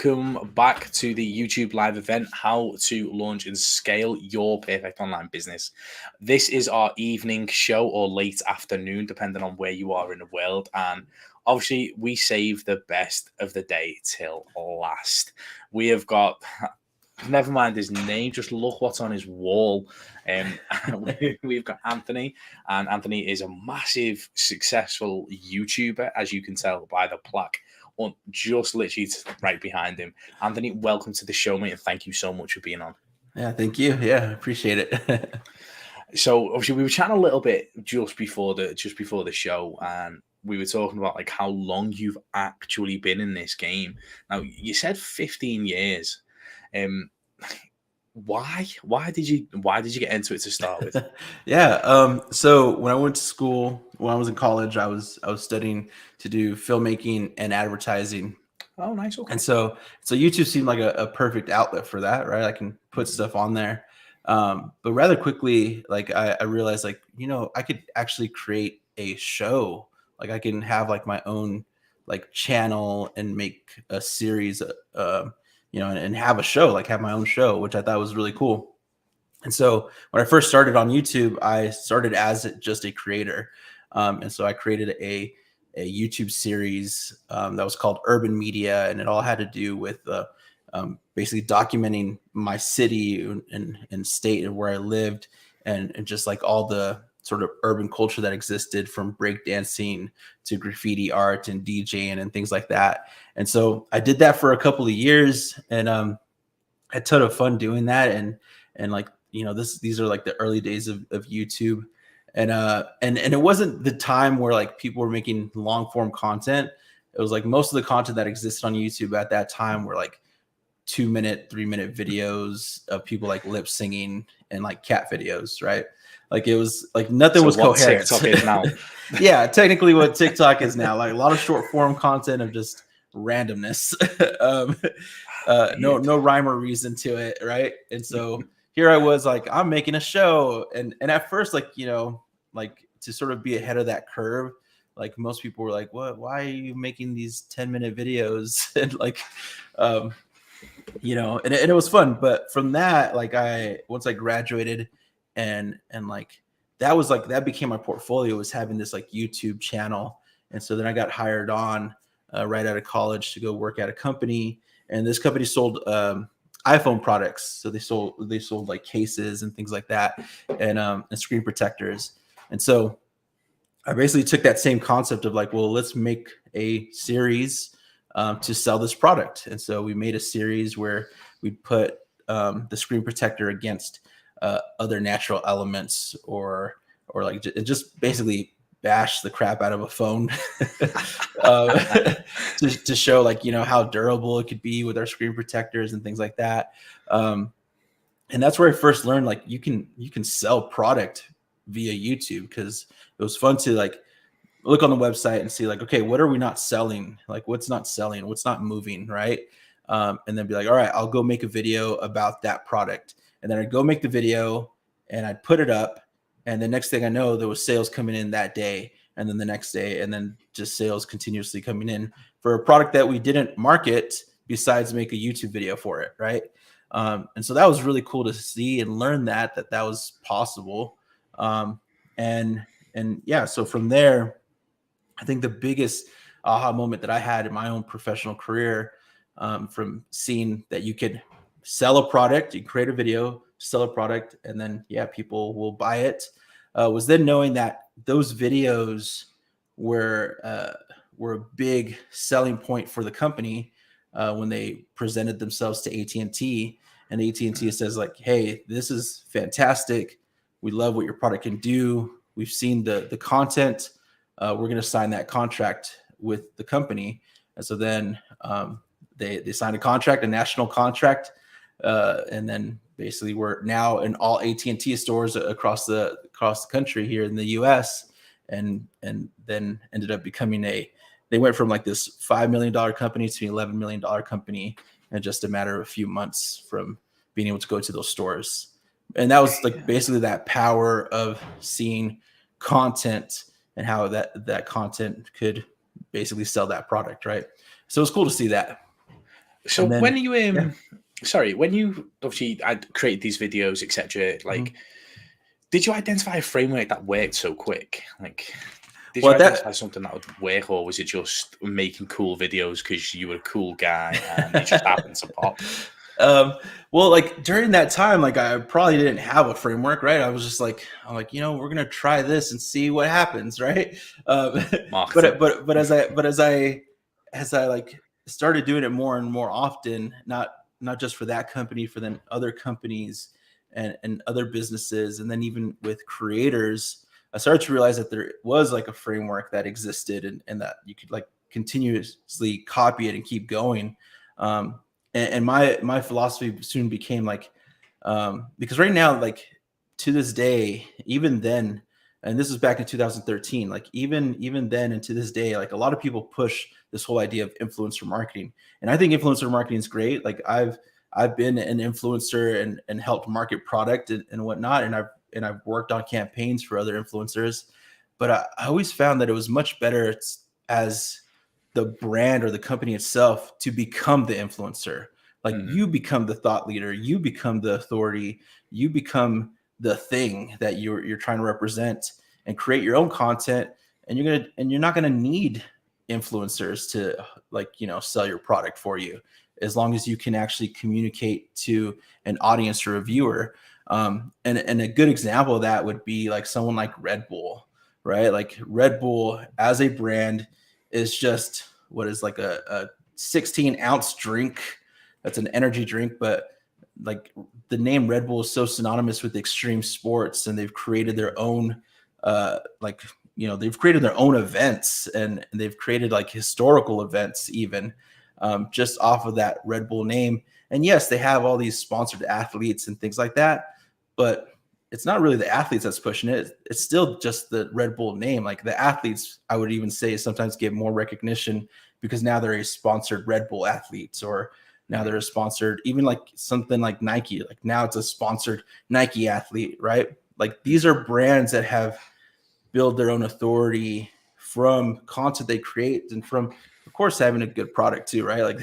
welcome back to the YouTube live event, How to Launch and Scale Your Perfect Online Business. This is our evening show or late afternoon, depending on where you are in the world. And obviously, we save the best of the day till last. We have got, never mind his name, just look what's on his wall. We've got Anthony, and Anthony is a massive, successful YouTuber, as you can tell by the plaque on just literally right behind him. Anthony, welcome to the show, mate, and thank you so much for being on. Yeah, thank you. Yeah, appreciate it. So obviously we were chatting a little bit just before the show, and we were talking about like how long you've actually been in this game. Now you said 15 years. Why did you get into it to start with? Yeah. So when I went to school, when I was in college, I was studying to do filmmaking and advertising. Oh, nice. Okay. And so YouTube seemed like a perfect outlet for that, right? I can put stuff on there. But rather quickly, like I realized, like, I could actually create a show. Like I can have like my own like channel and make a series, and have a show, like have my own show, which I thought was really cool. And so when I first started on YouTube, I started as just a creator. And so I created a YouTube series that was called Urban Media, and it all had to do with basically documenting my city and state and where I lived, and just like all the sort of urban culture that existed, from breakdancing to graffiti art and DJing and things like that. And so I did that for a couple of years, and I had a ton of fun doing that. And like, these are like the early days of YouTube. And it wasn't the time where like people were making long form content. It was like most of the content that existed on YouTube at that time were like 2-minute, 3-minute videos of people like lip singing and like cat videos, right? Like it was like nothing was coherent. TikTok is now. Yeah, technically what TikTok is now, like a lot of short form content of just randomness. No rhyme or reason to it, right? And so here I was like, I'm making a show, and at first, like, like to sort of be ahead of that curve, like most people were like, what, why are you making these 10-minute videos? And like, and it was fun. But from that, like once I graduated, and like that became my portfolio, was having this like YouTube channel. And so then I got hired on right out of college to go work at a company, and this company sold iPhone products. So they sold like cases and things like that, and screen protectors. And so I basically took that same concept of like, well, let's make a series to sell this product. And so we made a series where we put the screen protector against other natural elements, or like just basically bash the crap out of a phone to show like, how durable it could be with our screen protectors and things like that. And that's where I first learned like you can sell product via YouTube, because it was fun to like look on the website and see like, okay, what are we not selling? Like what's not selling, what's not moving, right? And then be like, all right, I'll go make a video about that product. And then I'd go make the video and I'd put it up. And the next thing I know, there was sales coming in that day, and then the next day, and then just sales continuously coming in for a product that we didn't market besides make a YouTube video for it, right? And so that was really cool to see and learn that was possible. And yeah, so from there, I think the biggest aha moment that I had in my own professional career, from seeing that you could sell a product, you create a video, sell a product, and then people will buy it, was then knowing that those videos were a big selling point for the company when they presented themselves to AT&T, and AT&T says like, hey, this is fantastic, we love what your product can do, we've seen the content, we're going to sign that contract with the company. And so then they signed a contract, a national contract, and then basically we're now in all AT&T stores across the country here in the US, and then ended up becoming they went from like this $5 million company to an $11 million company in just a matter of a few months from being able to go to those stores. And that was like basically that power of seeing content and how that content could basically sell that product, right? So it was cool to see that. So And then when you sorry, when you obviously had created these videos, etc., like, did you identify a framework that worked so quick? Like, did you well identify that something that would work, or was it just making cool videos because you were a cool guy and it just happened to pop? um well, like during that time, like I probably didn't have a framework, right? I was just like, I'm like, we're gonna try this and see what happens, right? um Marketing. but as I like started doing it more and more often, not just for that company, for then other companies and other businesses, and then even with creators, I started to realize that there was like a framework that existed, and that you could like continuously copy it and keep going. um and my philosophy soon became like, because right now, like to this day, even then, and this was back in 2013, like even then and to this day, like a lot of people push this whole idea of influencer marketing, and I think influencer marketing is great. Like I've been an influencer and helped market product and whatnot, and I've worked on campaigns for other influencers, but I always found that it was much better as the brand or the company itself to become the influencer. Like you become the thought leader, you become the authority, you become the thing that you're trying to represent, and create your own content. And you're not gonna need influencers to like sell your product for you, as long as you can actually communicate to an audience or a viewer. And a good example of that would be like someone like Red Bull, right? Like Red Bull as a brand is just what is like a 16-ounce drink. That's an energy drink, but like the name Red Bull is so synonymous with extreme sports, and they've created their own they've created their own events, and they've created like historical events even, just off of that Red Bull name. And yes, they have all these sponsored athletes and things like that, but it's not really the athletes that's pushing it. It's still just the Red Bull name. Like the athletes, I would even say, sometimes get more recognition because now they're a sponsored Red Bull athletes, or now they're a sponsored, even like something like Nike. Like now it's a sponsored Nike athlete, right? Like these are brands that have built their own authority from content they create, and from, of course, having a good product too, right? Like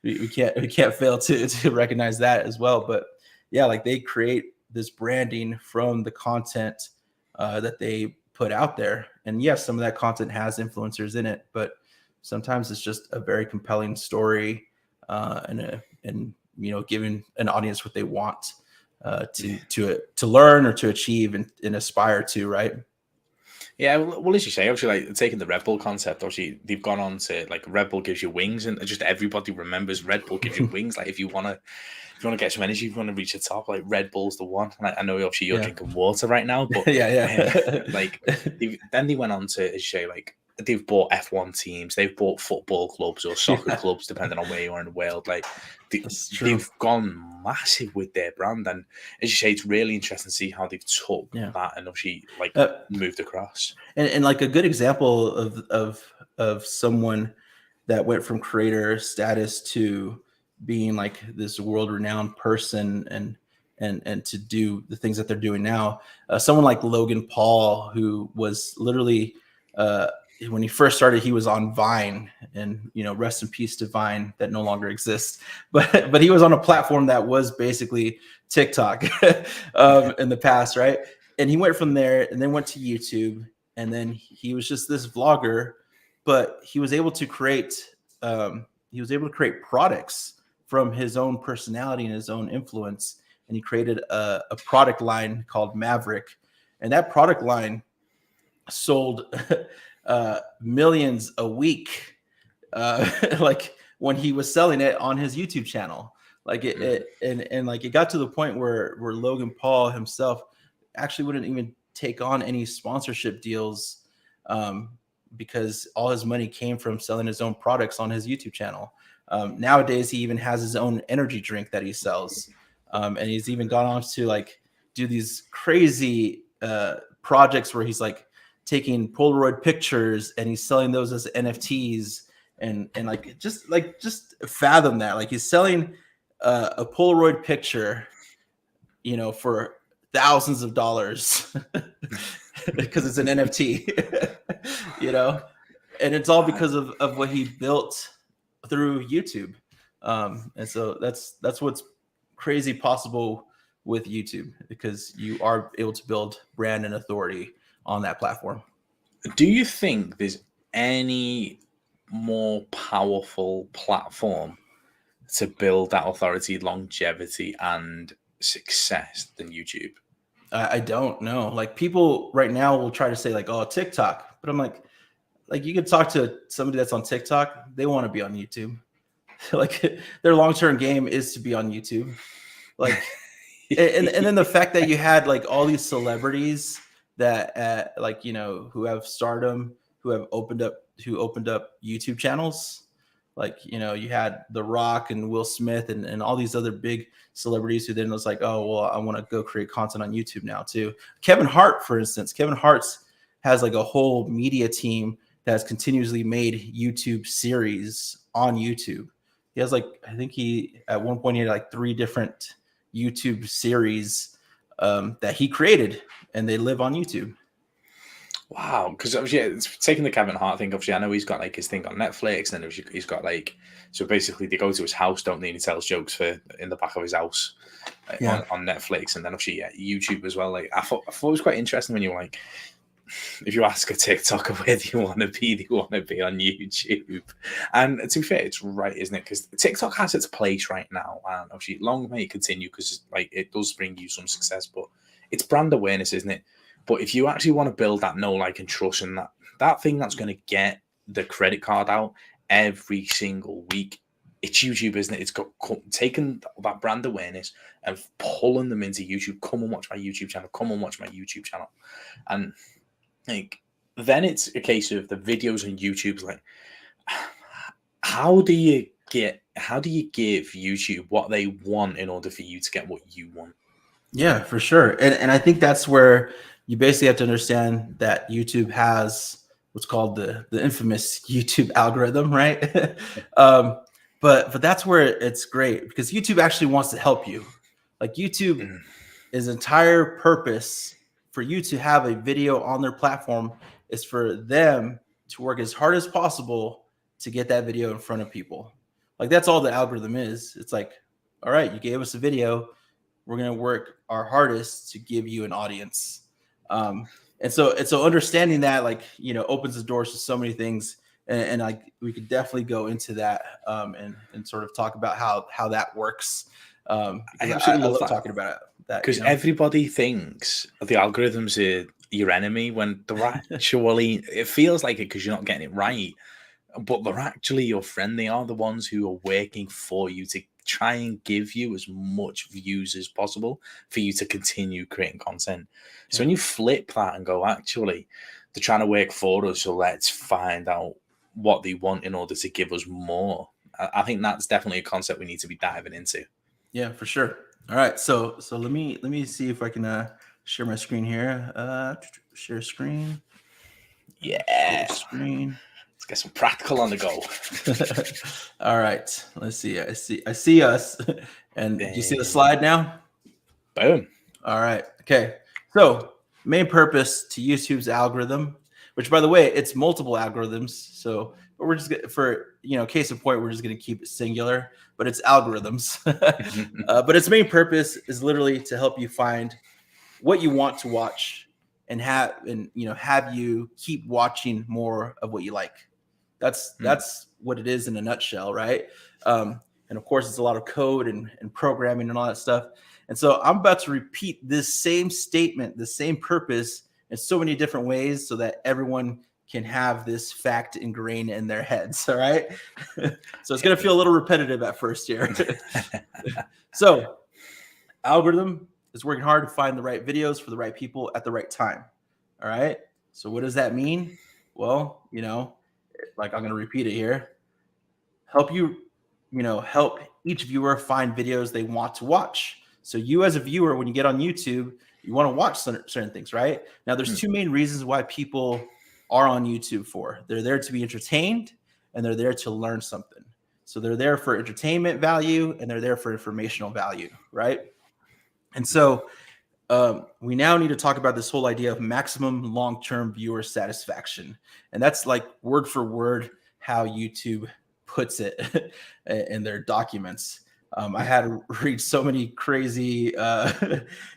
we can't fail to recognize that as well. But yeah, like they create this branding from the content that they put out there. And yes, some of that content has influencers in it, but sometimes it's just a very compelling story, and giving an audience what they want to learn or to achieve and aspire to, right? Yeah, well, as you say, obviously, like taking the Red Bull concept, obviously they've gone on to like Red Bull gives you wings, and just everybody remembers Red Bull gives you wings. Like if you wanna get some energy, if you wanna reach the top, like Red Bull's the one. Like I know obviously you're Yeah. drinking water right now, but Yeah. like then they went on to, as you say, like they've bought F1 teams, they've bought football clubs or soccer Yeah. clubs, depending on where you are in the world. Like That's true. they've gone massive with their brand, and as you say, it's really interesting to see how they've took Yeah. that and obviously like moved across. And like a good example of someone that went from creator status to being like this world renowned person, and to do the things that they're doing now. Someone like Logan Paul, who was literally, when he first started, he was on Vine, and rest in peace to Vine that no longer exists. But he was on a platform that was basically TikTok in the past, right? And he went from there and then went to YouTube, and then he was just this vlogger, but he was able to create products from his own personality and his own influence. And he created a product line called Maverick, and that product line sold millions a week, like when he was selling it on his YouTube channel. Like and like it got to the point where Logan Paul himself actually wouldn't even take on any sponsorship deals, because all his money came from selling his own products on his YouTube channel. Nowadays, he even has his own energy drink that he sells, and he's even gone on to like do these crazy projects where he's like taking Polaroid pictures and he's selling those as NFTs, and like just fathom that, like he's selling a Polaroid picture, for thousands of dollars because it's an NFT, and it's all because of what he built through YouTube. And so that's what's crazy possible with YouTube, because you are able to build brand and authority on that platform. Do you think there's any more powerful platform to build that authority, longevity, and success than YouTube? I don't know. Like, people right now will try to say like, oh, TikTok, but I'm like you could talk to somebody that's on TikTok, they want to be on YouTube. Like, their long-term game is to be on YouTube. Like, and then the fact that you had like all these celebrities that like, who have stardom, who opened up YouTube channels. Like, you had The Rock and Will Smith and all these other big celebrities who then was like, oh, well, I want to go create content on YouTube now too. Kevin Hart, for instance, has like a whole media team that has continuously made YouTube series on YouTube. He has like, I think he at one point he had like 3 different YouTube series that he created, and they live on YouTube. Wow, because obviously it's taking the Kevin Hart thing. Obviously, I know he's got like his thing on Netflix, and he's got like, so basically they go to his house, don't they? And he tells jokes in the back of his house on Netflix, and then obviously YouTube as well. Like I thought it was quite interesting when you were like, if you ask a TikToker where do you want to be, they want to be on YouTube. And to be fair, it's right, isn't it? Because TikTok has its place right now, and obviously long may it continue, because like it does bring you some success, but it's brand awareness, isn't it? But if you actually want to build that know, like, and trust, and that thing that's going to get the credit card out every single week, it's YouTube, isn't it? It's got taken that brand awareness and pulling them into YouTube. Come and watch my YouTube channel. Come and watch my YouTube channel. And like, then it's a case of the videos on YouTube's like, how do you give YouTube what they want in order for you to get what you want? Yeah, for sure. And I think that's where you basically have to understand that YouTube has what's called the infamous YouTube algorithm, right? But that's where it's great, because YouTube actually wants to help you. Like, YouTube is entire purpose for you to have a video on their platform is for them to work as hard as possible to get that video in front of people. Like, that's all the algorithm is. It's like, all right, you gave us a video, we're going to work our hardest to give you an audience. And so understanding that, like, opens the doors to so many things. And like, we could definitely go into that and sort of talk about how that works. I absolutely love talking about that, because everybody thinks the algorithms are your enemy when they're actually, it feels like it because you're not getting it right, but they're actually your friend. They are the ones who are working for you to try and give you as much views as possible for you to continue creating content. So when you flip that and go, actually, they're trying to work for us, so let's find out what they want in order to give us more. I think that's definitely a concept we need to be diving into. Yeah, for sure. All right, so let me see if I can share my screen here. Share screen. Yeah. Share screen. Let's get some practical on the go. All right. Let's see. I see us. And do you see the slide now? Boom. All right. Okay. So, main purpose to YouTube's algorithm, which, by the way, it's multiple algorithms. So we're just for case in point, we're just going to keep it singular, but it's algorithms. But its main purpose is literally to help you find what you want to watch and have you keep watching more of what you like. That's what it is in a nutshell, right? And of course, it's a lot of code and programming and all that stuff. And so I'm about to repeat this same statement, the same purpose, in so many different ways so that everyone can have this fact ingrained in their heads. All right. So it's going to feel a little repetitive at first here. So algorithm is working hard to find the right videos for the right people at the right time. All right. So what does that mean? Well, like, I'm going to repeat it here. Help each viewer find videos they want to watch. So you, as a viewer, when you get on YouTube, you want to watch certain things, right? Now, there's 2 main reasons why people are on YouTube for. They're there to be entertained, and they're there to learn something. So they're there for entertainment value, and they're there for informational value, right? And so we now need to talk about this whole idea of maximum long-term viewer satisfaction. And that's like word for word how YouTube puts it in their documents. I had to read so many crazy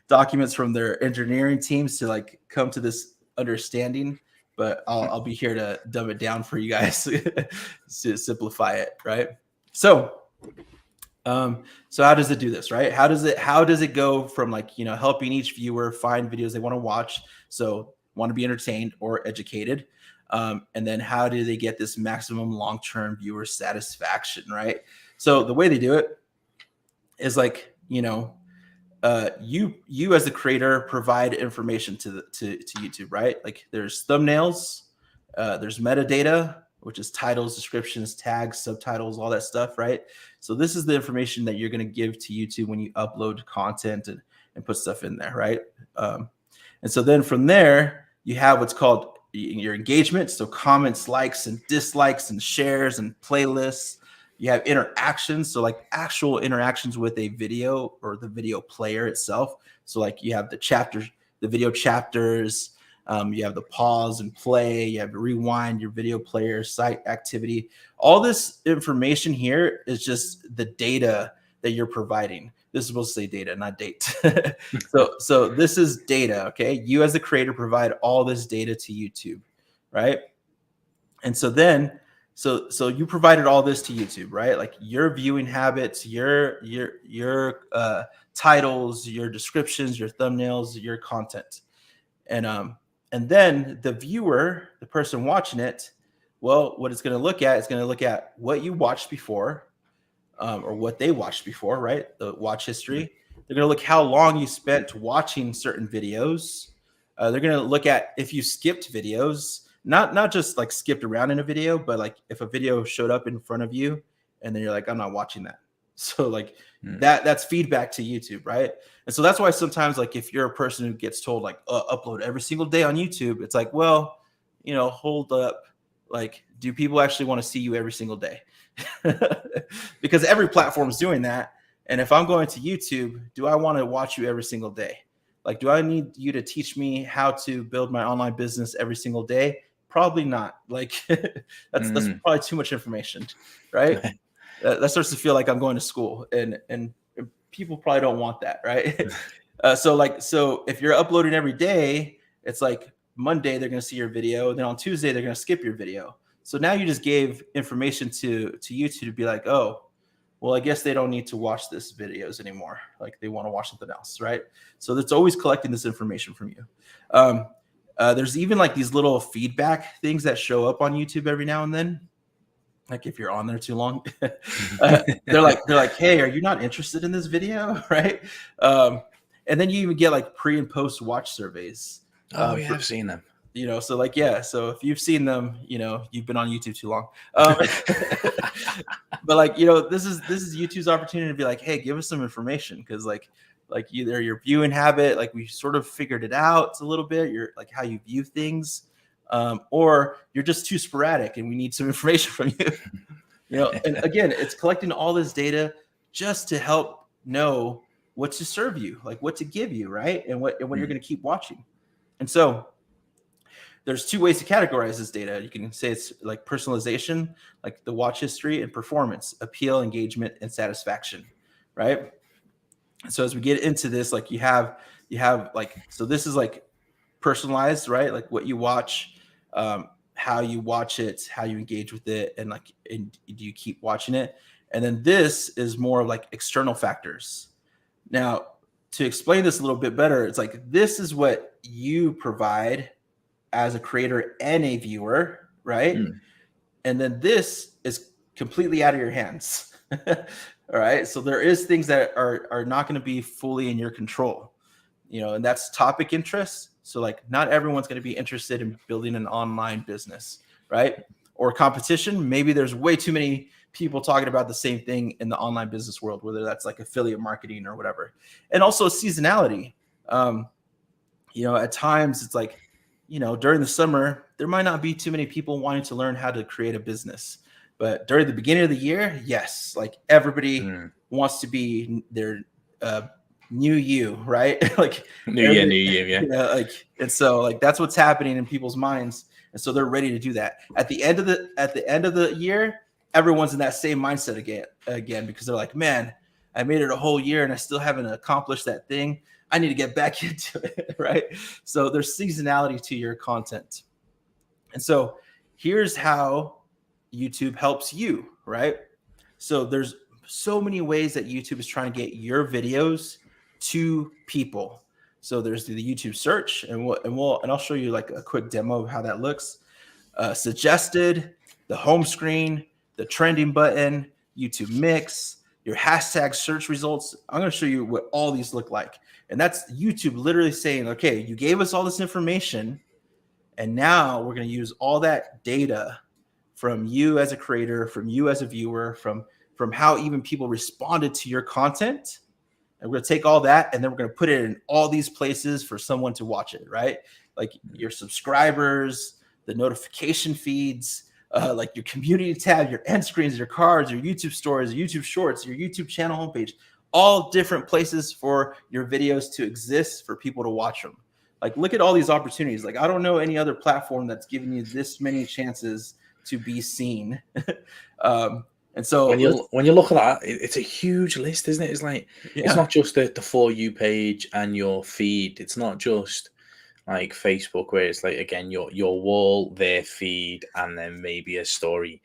documents from their engineering teams to like come to this understanding, but I'll be here to dumb it down for you guys to simplify it, right? So how does it do this, right? How does it go from like, helping each viewer find videos they want to watch, so want to be entertained or educated, and then how do they get this maximum long-term viewer satisfaction, right? So the way they do it is like, you as the creator provide information to YouTube, right? Like there's thumbnails, there's metadata, which is titles, descriptions, tags, subtitles, all that stuff, right? So this is the information that you're going to give to YouTube when you upload content and put stuff in there, right? And so then from there, you have what's called your engagement. So comments, likes, and dislikes, and shares, and playlists. You have interactions, so like actual interactions with a video or the video player itself. So like you have the chapters, the video chapters, you have the pause and play, you have rewind, your video player, site activity. All this information here is just the data that you're providing. This is supposed to say data, not date. So this is data, okay? You as the creator provide all this data to YouTube, right? And so then, so you provided all this to YouTube, right? Like your viewing habits, your titles, your descriptions, your thumbnails, your content. And then the viewer, the person watching it, well, what it's going to look at is going to look at what you watched before, or what they watched before, right? The watch history. They're going to look how long you spent watching certain videos. They're going to look at if you skipped videos, not just like skipped around in a video, but like if a video showed up in front of you and then you're like, I'm not watching that. So like that's feedback to YouTube, right? And so that's why sometimes like if you're a person who gets told like upload every single day on YouTube, it's like, well, hold up. Like, do people actually want to see you every single day? Because every platform is doing that. And if I'm going to YouTube, do I want to watch you every single day? Like, do I need you to teach me how to build my online business every single day? Probably not. Like that's probably too much information, right? That starts to feel like I'm going to school, and people probably don't want that, right? So if you're uploading every day, it's like Monday they're going to see your video, then on Tuesday they're going to skip your video. So now you just gave information to YouTube to be like, oh, well, I guess they don't need to watch this videos anymore. Like they want to watch something else, right? So it's always collecting this information from you. There's even like these little feedback things that show up on YouTube every now and then. Like if you're on there too long, they're like, hey, are you not interested in this video? Right. And then you even get like pre and post watch surveys. I've seen them. So like, yeah. So if you've seen them, you've been on YouTube too long. But like, this is YouTube's opportunity to be like, hey, give us some information. Cause like either your viewing habit, like we sort of figured it out a little bit, you're like how you view things. Or you're just too sporadic and we need some information from you. And again, it's collecting all this data just to help know what to serve you, like what to give you, right? And what you're going to keep watching. And so there's two ways to categorize this data. You can say it's like personalization, like the watch history, and performance, appeal, engagement, and satisfaction, right? So as we get into this, like you have like, so this is like personalized, right? Like what you watch, how you watch it, how you engage with it, and do you keep watching it? And then this is more like external factors. Now, to explain this a little bit better, it's like this is what you provide as a creator and a viewer, right? And then this is completely out of your hands. All right. So there is things that are not going to be fully in your control, and that's topic interest. So like not everyone's going to be interested in building an online business, right? Or competition. Maybe there's way too many people talking about the same thing in the online business world, whether that's like affiliate marketing or whatever. And also seasonality. At times it's like, during the summer, there might not be too many people wanting to learn how to create a business. But during the beginning of the year, yes, like everybody wants to be their new you, right? Like new year, yeah. And so like that's what's happening in people's minds, and so they're ready to do that. At the end of the year, everyone's in that same mindset again because they're like, man, I made it a whole year and I still haven't accomplished that thing. I need to get back into it, right? So there's seasonality to your content. And so here's how YouTube helps you, right? So there's so many ways that YouTube is trying to get your videos to people. So there's the YouTube search, and I'll show you like a quick demo of how that looks. Suggested, the home screen, the trending button, YouTube mix, your hashtag search results. I'm going to show you what all these look like. And that's YouTube literally saying, okay, you gave us all this information, and now we're going to use all that data from you as a creator, from you as a viewer, from how even people responded to your content. And we're going to take all that, and then we're going to put it in all these places for someone to watch it, right? Like your subscribers, the notification feeds, like your community tab, your end screens, your cards, your YouTube stories, your YouTube shorts, your YouTube channel homepage, all different places for your videos to exist for people to watch them. Like, look at all these opportunities. Like, I don't know any other platform that's giving you this many chances to be seen. And so when you look at that, it's a huge list, isn't it? It's like, it's not just the For You page and your feed. It's not just like Facebook, where it's like, again, your wall, their feed, and then maybe a story.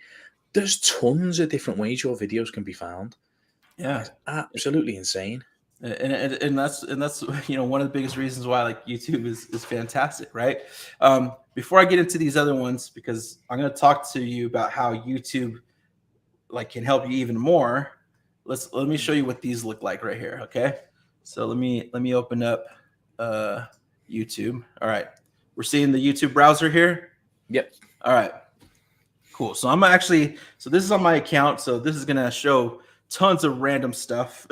There's tons of different ways your videos can be found. Yeah, it's absolutely insane. And that's one of the biggest reasons why like YouTube is fantastic, right? Before I get into these other ones, because I'm going to talk to you about how YouTube like can help you even more. Let me show you what these look like right here. Okay, so let me open up YouTube. All right, we're seeing the YouTube browser here. Yep. All right, cool. So so this is on my account. So this is gonna show tons of random stuff.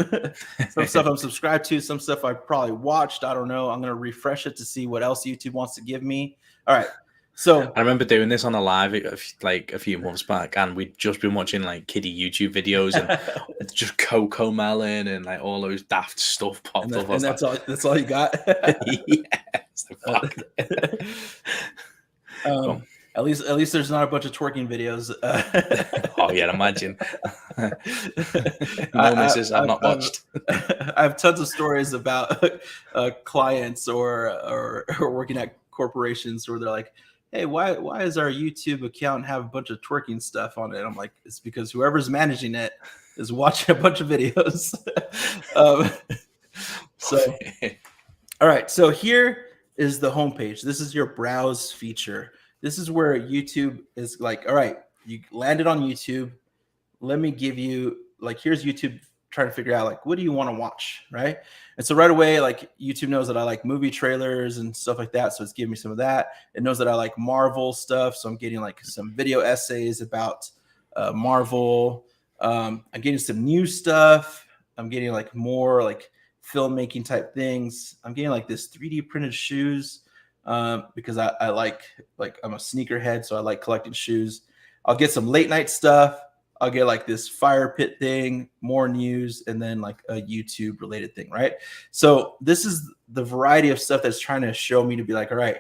Some stuff I'm subscribed to, some stuff I probably watched. I don't know. I'm gonna refresh it to see what else YouTube wants to give me. All right. So I remember doing this on a live like a few months back, and we'd just been watching like kiddie YouTube videos and just Coco Melon and like all those daft stuff popped up. And that's all you got. Yes. At least there's not a bunch of twerking videos. Oh yeah, imagine. No, missus, I've not watched. I have tons of stories about clients or working at corporations where they're like, hey, why does our YouTube account have a bunch of twerking stuff on it? I'm like, it's because whoever's managing it is watching a bunch of videos. So, all right. So here is the homepage. This is your browse feature. This is where YouTube is like, all right, you landed on YouTube. Let me give you, like, here's YouTube trying to figure out, like, what do you want to watch, right? And so right away, like, YouTube knows that I like movie trailers and stuff like that, so it's giving me some of that. It knows that I like Marvel stuff, so I'm getting, like, some video essays about Marvel. I'm getting some new stuff. I'm getting, like, more, like, filmmaking type things. I'm getting, like, this 3D printed shoes because I like I'm a sneakerhead, so I like collecting shoes. I'll get some late night stuff. I'll get like this fire pit thing, more news, and then like a YouTube related thing, right? So this is the variety of stuff that's trying to show me to be like, all right,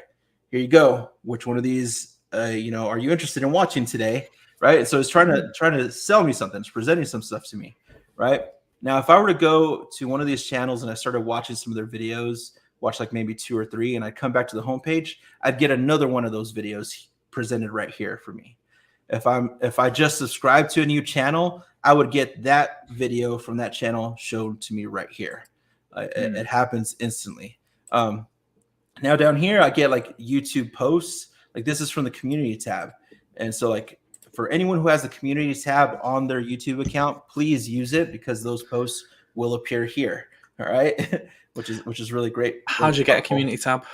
here you go. Which one of these, are you interested in watching today, right? And so it's trying to sell me something. It's presenting some stuff to me, right? Now, if I were to go to one of these channels and I started watching some of their videos, watch like maybe 2 or 3, and I come back to the homepage, I'd get another one of those videos presented right here for me. If I just subscribe to a new channel, I would get that video from that channel shown to me right here. It happens instantly. Now down here, I get like YouTube posts. Like this is from the community tab. And so like for anyone who has the community tab on their YouTube account, please use it because those posts will appear here. All right. which is really great. How'd you get a community tab?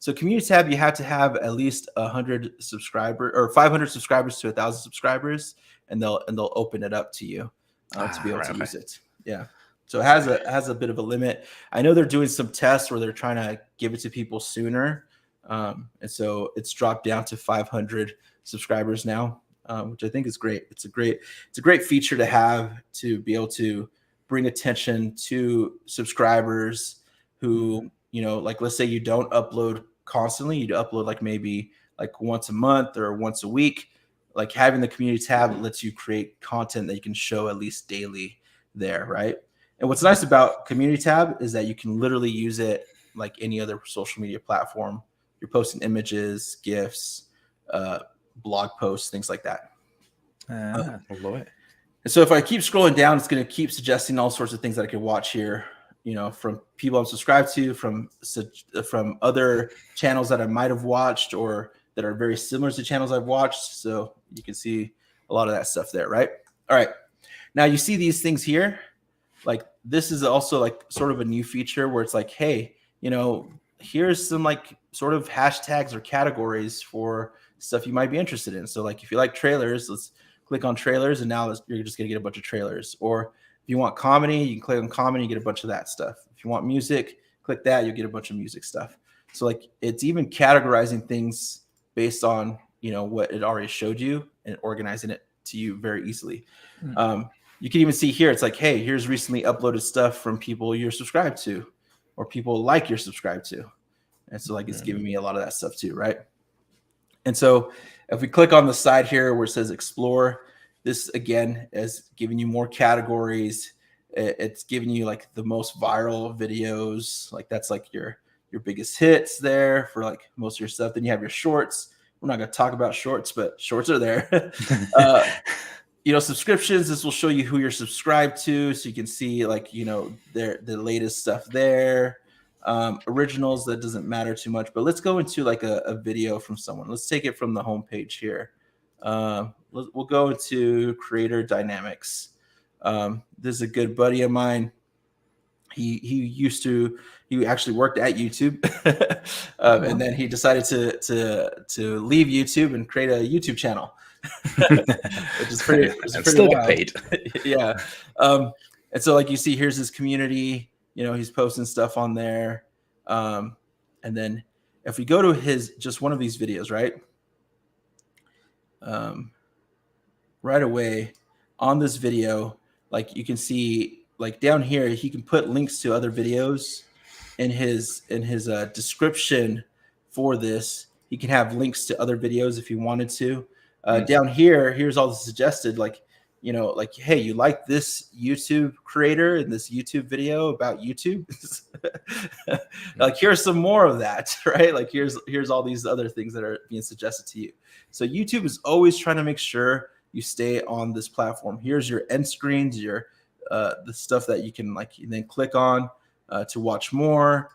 So community tab, you have to have at least 100 subscribers or 500 subscribers to 1,000 subscribers, and they'll open it up to you to be able to use it. Yeah. So it has a bit of a limit. I know they're doing some tests where they're trying to give it to people sooner, and so it's dropped down to 500 subscribers now, which I think is great. It's a great feature to have to be able to bring attention to subscribers who, like let's say you don't upload constantly, you upload like maybe like once a month or once a week. like having the community tab lets you create content that you can show at least daily there, right? And what's nice about community tab is that you can literally use it like any other social media platform. You're posting images, GIFs, blog posts, things like that. I love it. And so if I keep scrolling down, it's going to keep suggesting all sorts of things that I could watch here, you know, from people I'm subscribed to, from other channels that I might have watched or that are very similar to channels I've watched. So you can see a lot of that stuff there, right? All right. Now you see these things here. Like this is also like sort of a new feature where it's like, hey, you know, here's some like sort of hashtags or categories for stuff you might be interested in. So like if you like trailers, let's click on trailers, and now you're just gonna get a bunch of trailers. Or if you want comedy, you can click on comedy, you get a bunch of that stuff. If you want music, click that, you'll get a bunch of music stuff. So like it's even categorizing things based on, you know, what it already showed you and organizing it to you very easily. You can even see here, it's like, hey, here's recently uploaded stuff from people you're subscribed to or people like you're subscribed to. And so like it's giving me a lot of that stuff too, right? And so if we click on the side here where it says explore, this again is giving you more categories. It's giving you like the most viral videos. Like that's like your biggest hits there for like most of your stuff. Then you have your shorts. We're not going to talk about shorts, but shorts are there. You know, subscriptions, this will show you who you're subscribed to. So you can see like, you know, the latest stuff there. Originals, that doesn't matter too much, but let's go into like a video from someone. Let's take it from the homepage here. We'll go to creator dynamics. This is a good buddy of mine. He actually worked at YouTube, and then he decided to leave YouTube and create a YouTube channel, which is pretty. And still wild. get paid. Yeah. And so like you see, here's his community. You know, he's posting stuff on there. And then if we go to his just one of these videos, right? Right away on this video, like you can see. Like down here, he can put links to other videos in his description for this. He can have links to other videos if he wanted to. Down here, here's all the suggested, like, you know, like, hey, you like this YouTube creator and this YouTube video about YouTube? Like, here's some more of that, right? Like, here's all these other things that are being suggested to you. So YouTube is always trying to make sure you stay on this platform. Here's your end screens, the stuff that you can like then click on to watch more.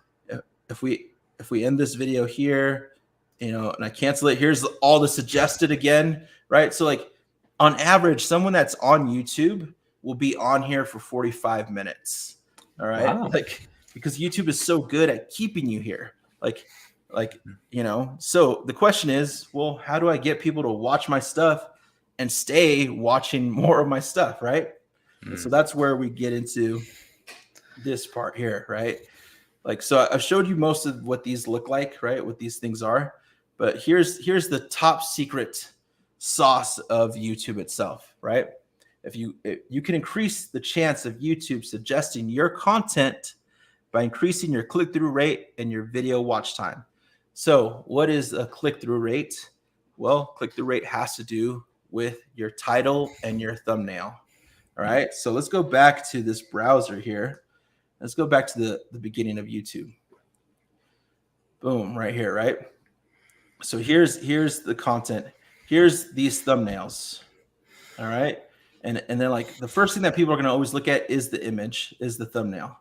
If we end this video here, you know, and I cancel it, here's all the suggested again, right? So like on average, someone that's on YouTube will be on here for 45 minutes. All right. Wow. Like because YouTube is so good at keeping you here. Like, you know, so the question is, well, how do I get people to watch my stuff and stay watching more of my stuff, right? And so that's where we get into this part here, right? Like, so I've showed you most of what these look like, right? What these things are, but here's the top secret sauce of YouTube itself, right? If you can increase the chance of YouTube suggesting your content by increasing your click-through rate and your video watch time. So what is a click-through rate? Well, click-through rate has to do with your title and your thumbnail. All right, so let's go back to this browser here. Let's go back to the beginning of YouTube. Boom, right here, right? So here's the content. Here's these thumbnails. All right, and then like the first thing that people are going to always look at is the image, is the thumbnail.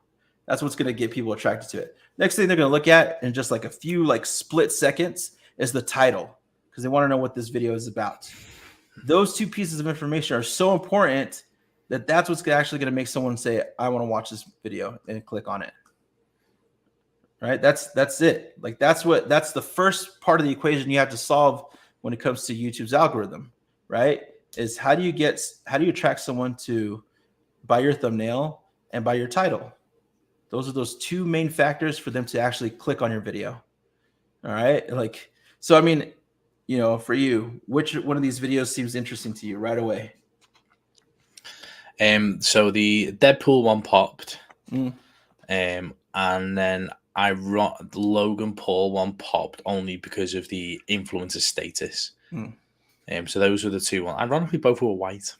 That's what's going to get people attracted to it. Next thing they're going to look at in just like a few like split seconds is the title, because they want to know what this video is about. Those two pieces of information are so important that's what's actually going to make someone say, I want to watch this video and click on it. Right? That's it. Like that's the first part of the equation you have to solve when it comes to YouTube's algorithm, right? Is how do you attract someone to buy your thumbnail and buy your title? Those are those two main factors for them to actually click on your video. All right? Like, so I mean, you know, for you, which one of these videos seems interesting to you right away? So the Deadpool one popped, and then the Logan Paul one popped only because of the influencer status. So those were the two ones. Ironically, both were white.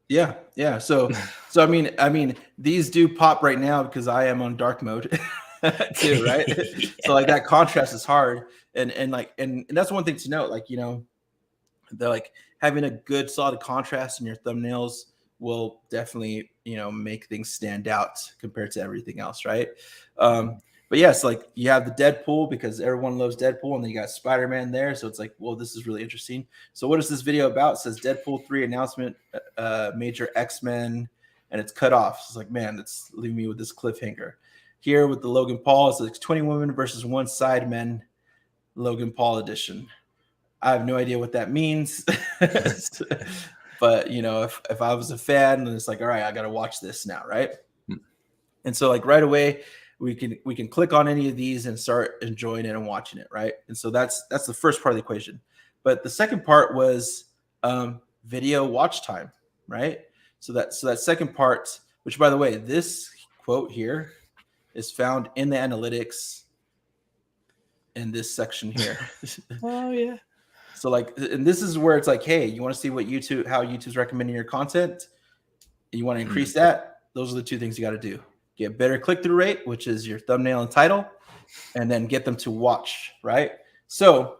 Yeah. So I mean, these do pop right now because I am on dark mode too, right? So like that contrast is hard, and that's one thing to note. Like, you know, they're like having a good solid contrast in your thumbnails will definitely, you know, make things stand out compared to everything else, right? But yes, like you have the Deadpool because everyone loves Deadpool, and then you got Spider-Man there, so it's like, well, this is really interesting. So what is this video about? It says Deadpool 3 announcement, major X-Men, and it's cut off. So it's like, man, it's leaving me with this cliffhanger. Here with the Logan Paul, it's like 20 women versus one side men, Logan Paul edition. I have no idea what that means. But, you know, if I was a fan, then it's like, all right, I got to watch this now, right? And so like right away, we can click on any of these and start enjoying it and watching it, right? And so that's the first part of the equation. But the second part was video watch time, right? So that second part, which by the way, this quote here is found in the analytics in this section here. Oh yeah. So like, and this is where it's like, hey, you want to see what how YouTube's recommending your content? You want to increase that? Those are the two things you got to do. Get better click-through rate, which is your thumbnail and title, and then get them to watch, right? So,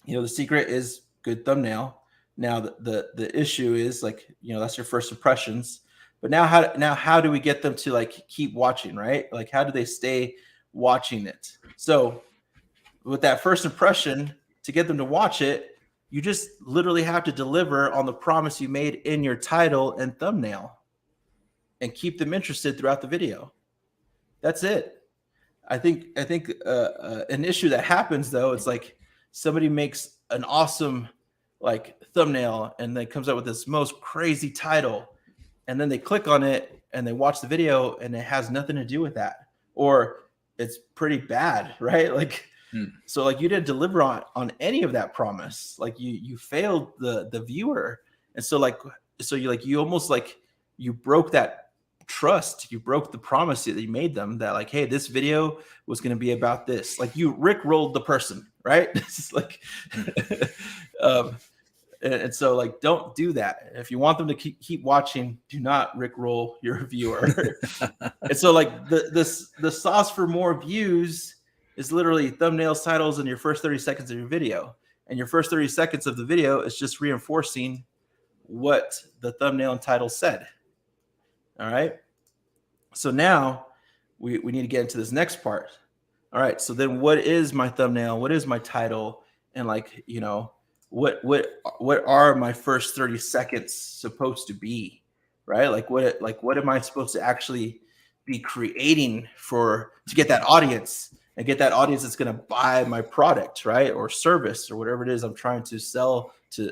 you know, the secret is good thumbnail. Now the issue is like, you know, that's your first impressions. But now how do we get them to like keep watching, right? Like how do they stay watching it? So with that first impression, to get them to watch it, you just literally have to deliver on the promise you made in your title and thumbnail and keep them interested throughout the video. That's it. I think an issue that happens though, it's like somebody makes an awesome like thumbnail and then comes up with this most crazy title, and then they click on it and they watch the video and it has nothing to do with that, or it's pretty bad, right? Like, so like you didn't deliver on any of that promise. Like you failed the viewer, and so you almost like you broke that trust. You broke the promise that you made them that like, hey, this video was going to be about this. Like you rickrolled the person, right? It's like, and so like, don't do that. If you want them to keep watching, do not rickroll your viewer. And so like the sauce for more views is literally thumbnails, titles, and your first 30 seconds of your video. And your first 30 seconds of the video is just reinforcing what the thumbnail and title said. All right. So now we need to get into this next part. All right. So then what is my thumbnail? What is my title? And like, you know, what are my first 30 seconds supposed to be? Right? Like what am I supposed to actually be creating to get that audience and get that audience that's going to buy my product, right? Or service or whatever it is I'm trying to sell to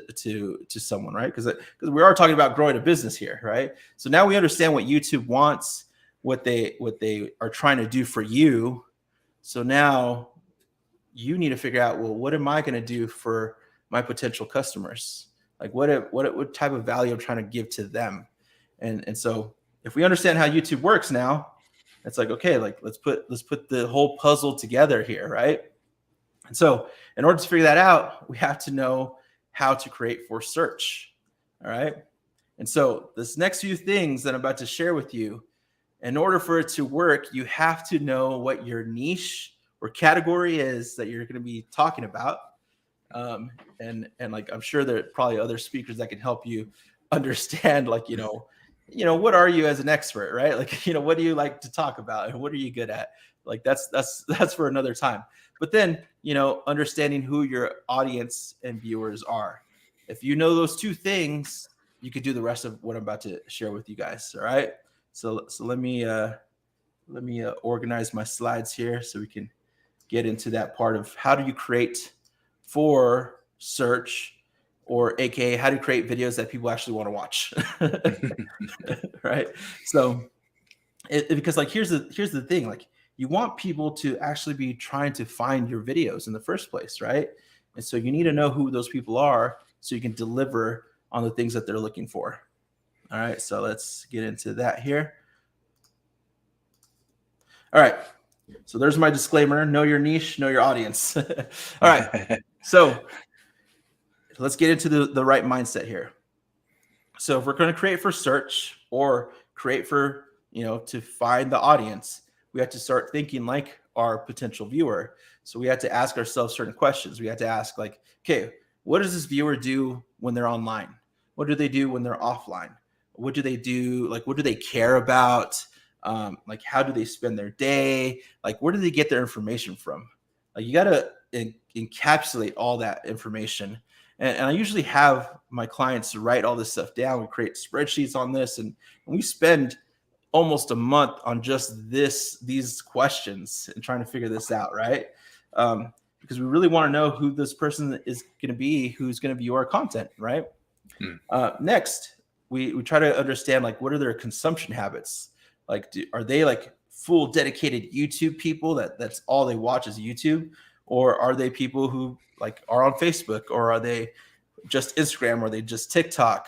someone, right? Because we are talking about growing a business here, right? So now we understand what YouTube wants, what they are trying to do for you. So now you need to figure out, well, what am I going to do for my potential customers? Like what type of value I'm trying to give to them. And so if we understand how YouTube works now, it's like, okay, like let's put the whole puzzle together here, right? And so in order to figure that out, we have to know how to create for search. All right. And so this next few things that I'm about to share with you, in order for it to work, you have to know what your niche or category is that you're going to be talking about. And like, I'm sure there are probably other speakers that can help you understand, like, you know, what are you as an expert, right? Like, you know, what do you like to talk about and what are you good at? Like that's for another time. But then, you know, understanding who your audience and viewers are. If you know those two things, you could do the rest of what I'm about to share with you guys. All right. So let me organize my slides here so we can get into that part of how do you create for search, or AKA how to create videos that people actually want to watch. Right. So because like, here's the thing, like you want people to actually be trying to find your videos in the first place. Right. And so you need to know who those people are so you can deliver on the things that they're looking for. All right. So let's get into that here. All right. So there's my disclaimer. Know your niche, know your audience. All right. So So let's get into the right mindset here. So if we're going to create for search or create for, to find the audience, we have to start thinking like our potential viewer. So we have to ask ourselves certain questions. We have to ask like, okay, what does this viewer do when they're online? What do they do when they're offline? What do they do? Like, what do they care about? Like, how do they spend their day? Like, where do they get their information from? Like, you got to encapsulate all that information. And I usually have my clients write all this stuff down. We create spreadsheets on this, and we spend almost a month on just these questions and trying to figure this out, right? Because we really want to know who this person is going to be, who's going to view our content, right? Next, we try to understand like what are their consumption habits. Like, are they like full dedicated YouTube people that's all they watch is YouTube, or are they people who like are on Facebook, or are they just Instagram, or are they just TikTok?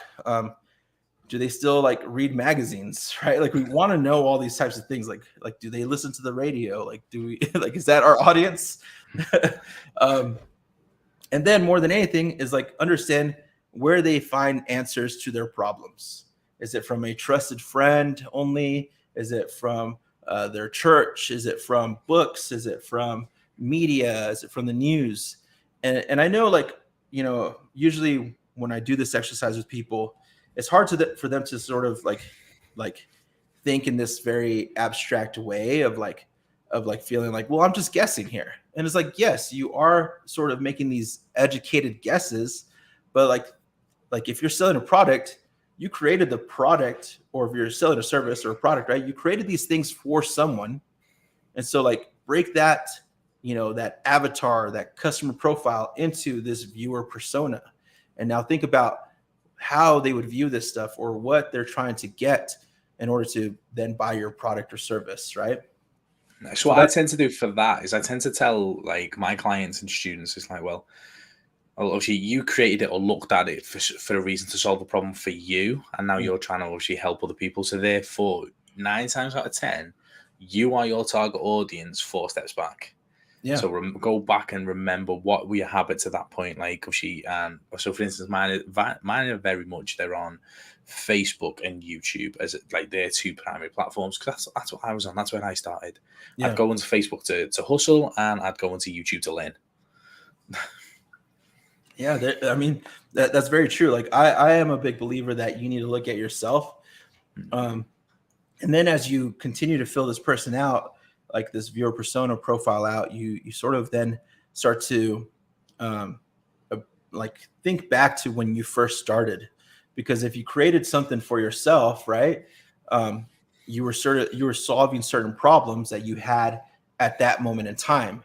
Do they still like read magazines, right? Like, we want to know all these types of things. Like do they listen to the radio? Like, do we like, is that our audience? And then more than anything is like understand where they find answers to their problems. Is it from a trusted friend only? Is it from their church? Is it from books? Is it from media? Is it from the news? And I know, like, usually when I do this exercise with people, it's hard for them to sort of like think in this very abstract way of feeling like, well, I'm just guessing here. And it's like, yes, you are sort of making these educated guesses, but like if you're selling a product, you created the product, or if you're selling a service or a product, right? You created these things for someone. And so like break that, that avatar, that customer profile into this viewer persona. And now think about how they would view this stuff, or what they're trying to get in order to then buy your product or service, right? So what I tend to do for that is I tend to tell like my clients and students, it's like, well, obviously you created it or looked at it for a reason to solve a problem for you, and now you're trying to obviously help other people. So therefore, 9 times out of 10, you are your target audience 4 steps back. Yeah. So go back and remember what were your habits at that point. Like, obviously, so for instance, mine are very much, they're on Facebook and YouTube as like their 2 primary platforms, because that's what I was on. That's when I started. Yeah. I'd go into Facebook to hustle, and I'd go into YouTube to learn. Yeah, I mean, that's very true. Like, I am a big believer that you need to look at yourself. And then as you continue to fill this person out, like this viewer persona profile out, you sort of then start to like think back to when you first started. Because if you created something for yourself, right, you were solving certain problems that you had at that moment in time.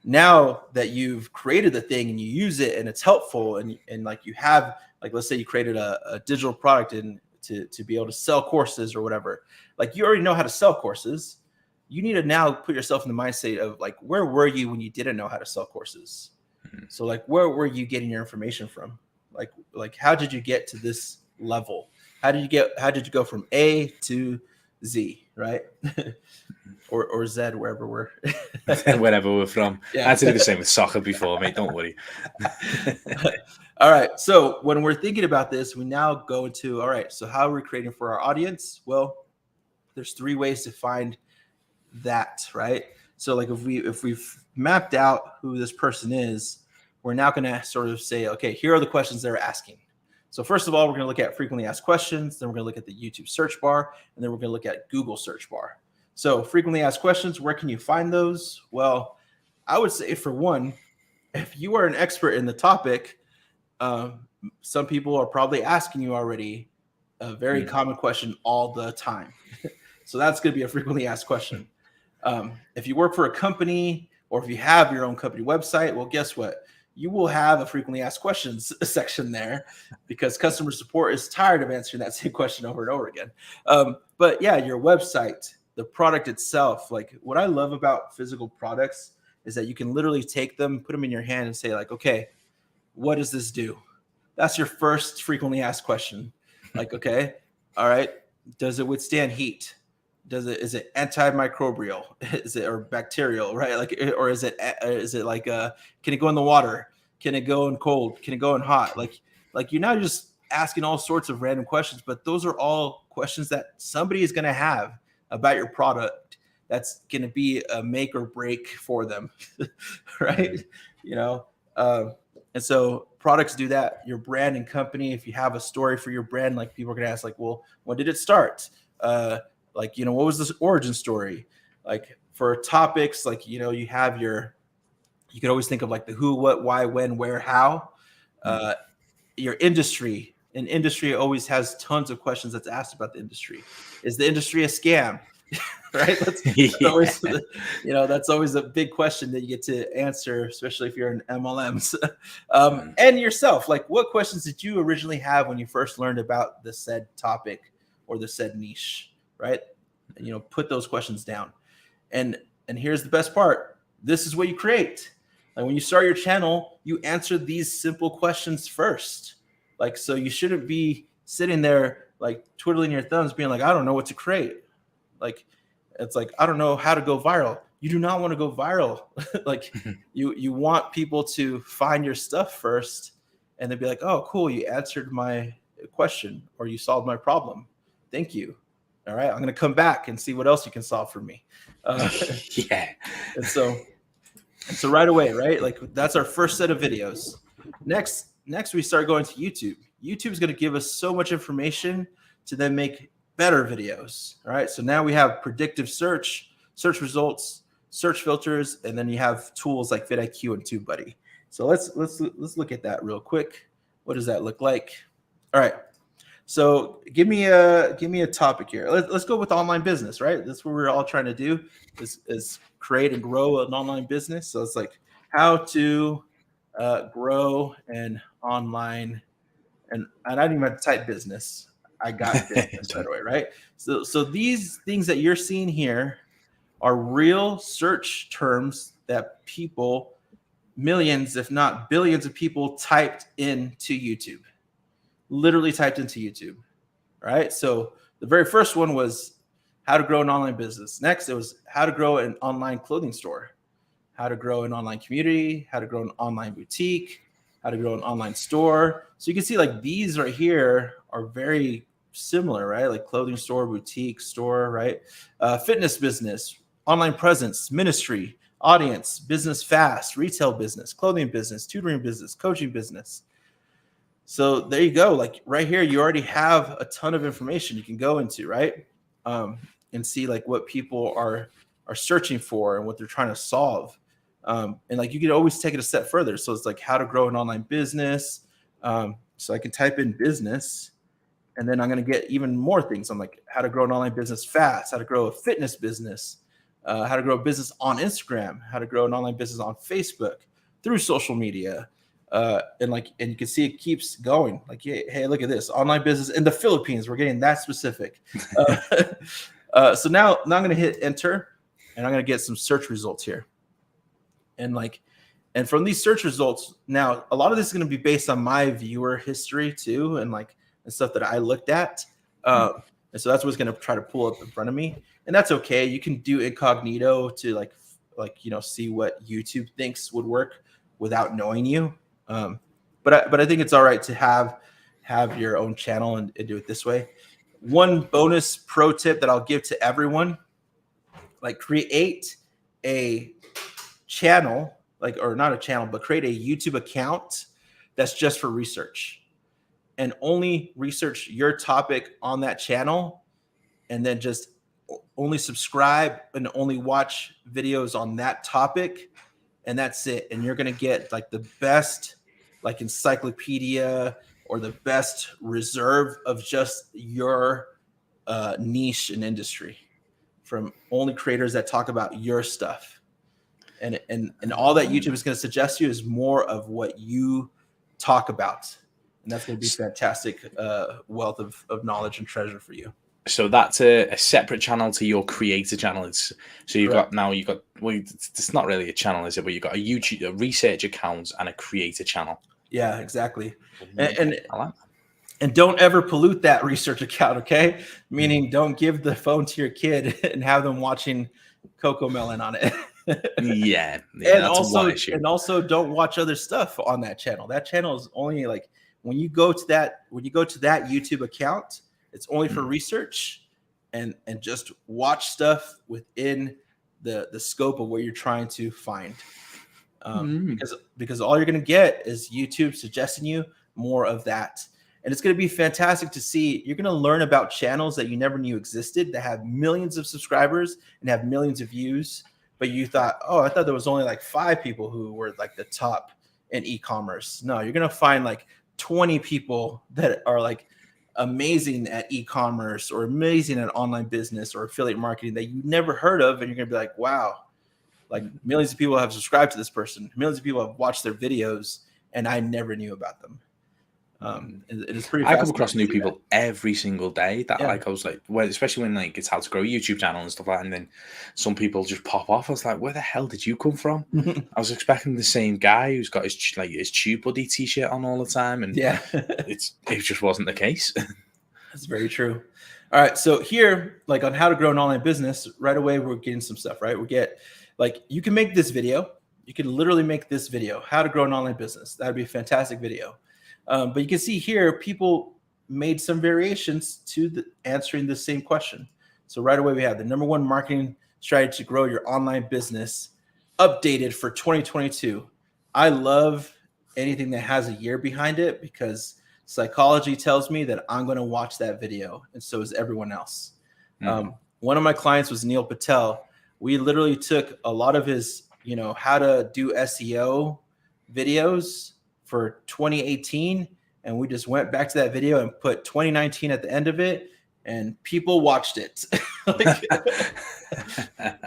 Now that you've created the thing and you use it and it's helpful, and like you have, like, let's say you created a digital product and to be able to sell courses or whatever, like you already know how to sell courses. You need to now put yourself in the mindset of like, where were you when you didn't know how to sell courses? So like, where were you getting your information from? Like how did you get to this level? How did you go from A to Z, right? or Z, wherever wherever we're from. Yeah. I had to do the same with soccer before, mate. Don't worry. All right. So when we're thinking about this, we now go into, all right, so how are we creating for our audience? Well, there's 3 ways to find that, right? So like if we've mapped out who this person is, we're now going to sort of say, okay, here are the questions they're asking. So first of all, we're going to look at frequently asked questions. Then we're going to look at the YouTube search bar, and then we're going to look at Google search bar. So frequently asked questions, where can you find those? Well, I would say, for one, if you are an expert in the topic, some people are probably asking you already a very common question all the time. So that's going to be a frequently asked question. If you work for a company, or if you have your own company website, well, guess what? You will have a frequently asked questions section there, because customer support is tired of answering that same question over and over again. But yeah, your website, the product itself, like what I love about physical products is that you can literally take them, put them in your hand and say like, okay, what does this do? That's your first frequently asked question. Like, okay, all right. Does it withstand heat? Is it antimicrobial? Is it, or bacterial, right? Like, or is it like, can it go in the water? Can it go in cold? Can it go in hot? Like you're not just asking all sorts of random questions, but those are all questions that somebody is going to have about your product. That's going to be a make or break for them, right? You know, and so products do that. Your brand and company, if you have a story for your brand, like people are going to ask, like, well, when did it start? Like, you know, what was this origin story? Like for topics, like, you know, you have your, you could always think of like the who, what, why, when, where, how. Your industry, an industry always has tons of questions that's asked about the industry. Is the industry a scam? Right? That's always, you know, that's always a big question that you get to answer, especially if you're in MLMs. And yourself, like what questions did you originally have when you first learned about the said topic or the said niche, right? And, you know, put those questions down. And here's the best part. This is what you create. Like when you start your channel, you answer these simple questions first. Like, so you shouldn't be sitting there like twiddling your thumbs being like, I don't know what to create. Like, it's like, I don't know how to go viral. You do not want to go viral. Like you want people to find your stuff first and they'd be like, oh, cool. You answered my question or you solved my problem. Thank you. All right. I'm going to come back and see what else you can solve for me. Yeah. And so right away, right? Like that's our first set of videos. Next we start going to YouTube. YouTube is going to give us so much information to then make better videos. All right. So now we have predictive search results, search filters, and then you have tools like vidIQ and TubeBuddy. So let's look at that real quick. What does that look like? All right. So give me a topic here. Let's go with online business, right? That's what we're all trying to do is create and grow an online business. So it's like how to grow an online, and I didn't even have to type business. I got business right away, right? So these things that you're seeing here are real search terms that people, millions, if not billions of people typed into YouTube. Literally typed into YouTube, right? So the very first one was how to grow an online business. Next, it was how to grow an online clothing store, how to grow an online community, how to grow an online boutique, how to grow an online store. So you can see like these right here are very similar, right? Like clothing store, boutique store, right? Fitness business, online presence, ministry, audience, business fast, retail business, clothing business, tutoring business, coaching business. So there you go. Like right here, you already have a ton of information you can go into, right? And see like what people are searching for and what they're trying to solve. And like you can always take it a step further. So it's like how to grow an online business. So I can type in business and then I'm going to get even more things. I'm like how to grow an online business fast, how to grow a fitness business, how to grow a business on Instagram, how to grow an online business on Facebook through social media. And you can see it keeps going. Like, hey, look at this online business in the Philippines. We're getting that specific. So now I'm going to hit enter, and I'm going to get some search results here. And from these search results, now a lot of this is going to be based on my viewer history too, and stuff that I looked at. And so that's what's going to try to pull up in front of me, and that's okay. You can do incognito to see what YouTube thinks would work without knowing you. But I think it's all right to have your own channel and do it this way. One bonus pro tip that I'll give to everyone, like create a channel, or not a channel, but create a YouTube account that's just for research and only research your topic on that channel. And then just only subscribe and only watch videos on that topic. And that's it. And you're going to get like the best encyclopedia or the best reserve of just your niche and industry from only creators that talk about your stuff. And all that YouTube is going to suggest to you is more of what you talk about. And that's going to be fantastic wealth of knowledge and treasure for you. So that's a separate channel to your creator channel. So you've got it's not really a channel, is it? But you've got a research account and a creator channel. Yeah, exactly. And don't ever pollute that research account, okay? Meaning don't give the phone to your kid and have them watching Coco Melon on it. Yeah, and that's one also issue. and also don't watch other stuff on that channel. That channel is only like when you go to that YouTube account, it's only for research and just watch stuff within the scope of what you're trying to find. Because all you're going to get is YouTube suggesting you more of that. And it's going to be fantastic to see. You're going to learn about channels that you never knew existed that have millions of subscribers and have millions of views. But you thought, oh, I thought there was only like 5 people who were like the top in e-commerce. No, you're going to find like 20 people that are like amazing at e-commerce or amazing at online business or affiliate marketing that you never heard of. And you're going to be like, wow, like millions of people have subscribed to this person. Millions of people have watched their videos and I never knew about them. It is pretty I come fascinating across to new see people every single day that Yeah. like I was like, well, especially when like it's how to grow a YouTube channel and stuff like that, and then some people just pop off. I was like, where the hell did you come from? that. I was expecting the same guy who's got his Tube Buddy t-shirt on all the time, and Yeah. it just wasn't the case. That's very true. All right. So here, like on how to grow an online business, right away, we're getting some stuff, right? We get like, you can make this video. You can literally make this video, how to grow an online business. That'd be a fantastic video. But you can see here, people made some variations to answering the same question. So right away, we have the #1 marketing strategy to grow your online business updated for 2022. I love anything that has a year behind it because psychology tells me that I'm going to watch that video, and so is everyone else. One of my clients was Neil Patel. We literally took a lot of his, how to do SEO videos for 2018, and we just went back to that video and put 2019 at the end of it, and people watched it.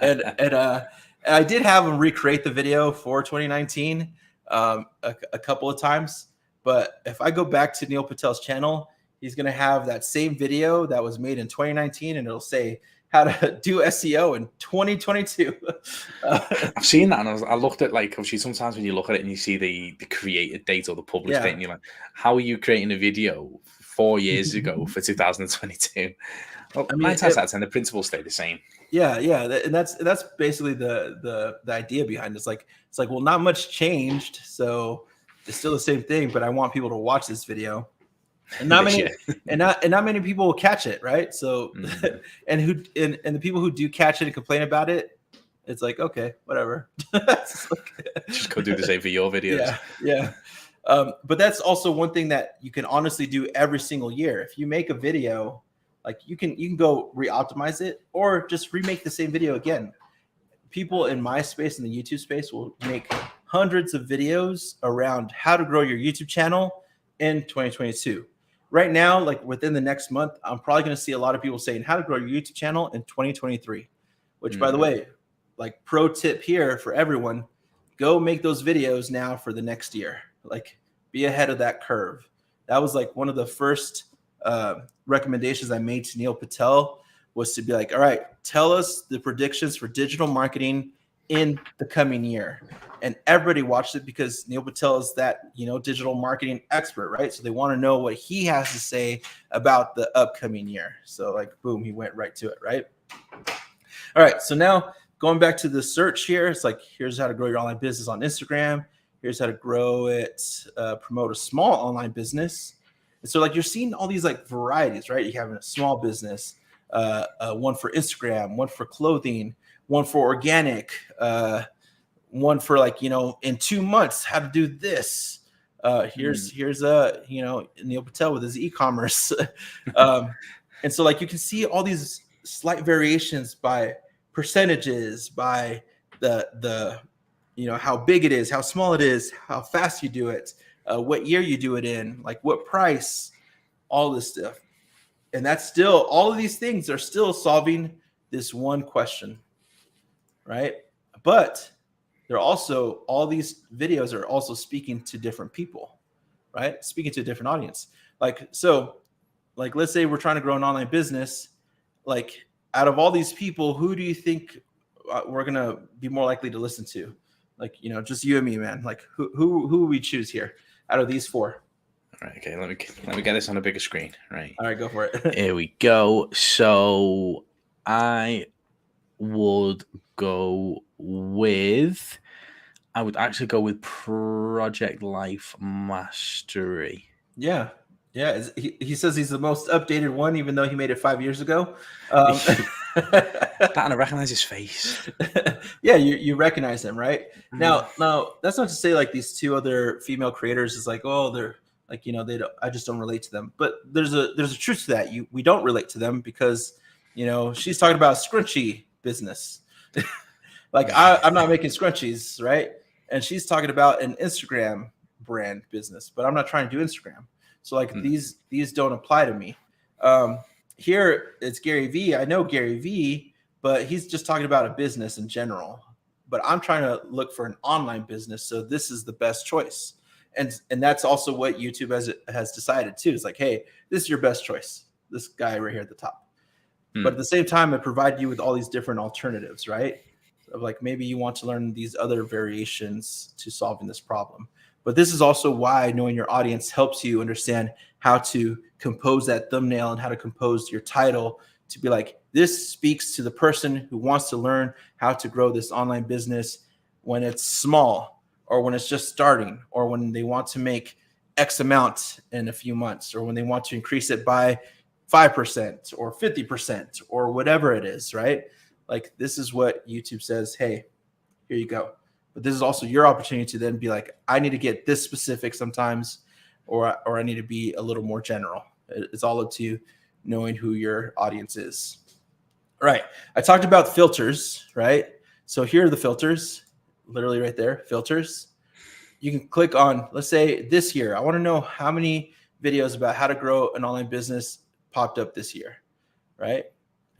and I did have him recreate the video for 2019 a couple of times. But if I go back to Neil Patel's channel, he's going to have that same video that was made in 2019, and it'll say how to do SEO in 2022. I've seen that, and I looked at, like, obviously sometimes when you look at it and you see the created date or the published date, and you're like, how are you creating a video 4 years ago for 2022? Well, I mean, 9 times out of 10, the principles stay the same. Yeah, and that's basically the idea behind it. It's like, well, not much changed, so it's still the same thing, but I want people to watch this video. And not many and not many people will catch it, right? So and the people who do catch it and complain about it, it's like, okay, whatever. Just go do the same for your videos. Yeah. But that's also one thing that you can honestly do every single year. If you make a video, like you can go re-optimize it or just remake the same video again. People in my space, in the YouTube space, will make hundreds of videos around how to grow your YouTube channel in 2022. Right now, like within the next month, I'm probably going to see a lot of people saying how to grow your YouTube channel in 2023, which by the way, like pro tip here for everyone, go make those videos now for the next year. Like be ahead of that curve. That was like one of the first recommendations I made to Neil Patel was to be like, all right, tell us the predictions for digital marketing in the coming year. And everybody watched it because Neil Patel is that, digital marketing expert, right? So they want to know what he has to say about the upcoming year. So like, boom, he went right to it, right? All right. So now going back to the search here, it's like, here's how to grow your online business on Instagram. Here's how to grow it, promote a small online business. And so like, you're seeing all these like varieties, right? You have a small business, one for Instagram, one for clothing, one for organic, one for like, in 2 months, how to do this. Here's Neil Patel with his e-commerce. And so like, you can see all these slight variations by percentages, by the how big it is, how small it is, how fast you do it, what year you do it in, like what price, all this stuff. And that's still, all of these things are still solving this one question, right? But they're also, all these videos are also speaking to different people, right? Speaking to a different audience. Like, so like, let's say we're trying to grow an online business. Like out of all these people, who do you think we're going to be more likely to listen to? Like, just you and me, man. Like who we choose here out of these 4? All right, okay, let me get this on a bigger screen, right? All right, go for it. Here we go. So I would go with. I would actually go with Project Life Mastery. Yeah. Yeah. He says he's the most updated one, even though he made it 5 years ago. Um, That, and I recognize his face. yeah, you recognize him, right? Now that's not to say like these two other female creators is like, oh, they're like, they don't, I just don't relate to them. But there's a truth to that. We don't relate to them because she's talking about scrunchie business. Like I'm not making scrunchies, right? And she's talking about an Instagram brand business, but I'm not trying to do Instagram. So like these don't apply to me. Here it's Gary V. I know Gary V, but he's just talking about a business in general. But I'm trying to look for an online business, so this is the best choice. And that's also what YouTube has decided too. It's like, hey, this is your best choice. This guy right here at the top. But at the same time, it provides you with all these different alternatives, right? Of like maybe you want to learn these other variations to solving this problem. But this is also why knowing your audience helps you understand how to compose that thumbnail and how to compose your title to be like, this speaks to the person who wants to learn how to grow this online business when it's small or when it's just starting or when they want to make X amount in a few months or when they want to increase it by 5% or 50% or whatever it is, right? Like this is what YouTube says, hey, here you go. But this is also your opportunity to then be like, I need to get this specific sometimes, or I need to be a little more general. It's all up to you knowing who your audience is. All right. I talked about filters, right? So here are the filters, literally right there, filters. You can click on, let's say this year, I want to know how many videos about how to grow an online business popped up this year, right?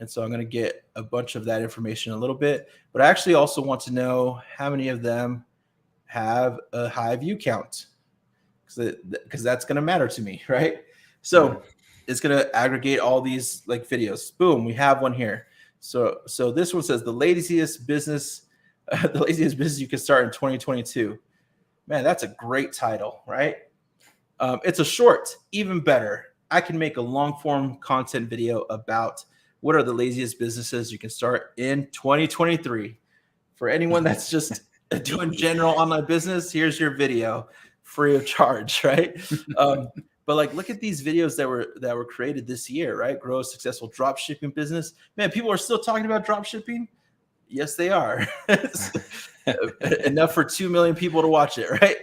And so I'm going to get a bunch of that information in a little bit, but I actually also want to know how many of them have a high view count because that's going to matter to me, right? So it's going to aggregate all these like videos. Boom, we have one here. So this one says the laziest business you can start in 2022. Man, that's a great title, right? It's a short, even better. I can make a long form content video about what are the laziest businesses you can start in 2023. For anyone that's just doing general online business, here's your video free of charge, right? But like, look at these videos that were created this year, right? Grow a successful drop shipping business. Man, people are still talking about drop shipping. Yes, they are. Enough for 2 million people to watch it, right?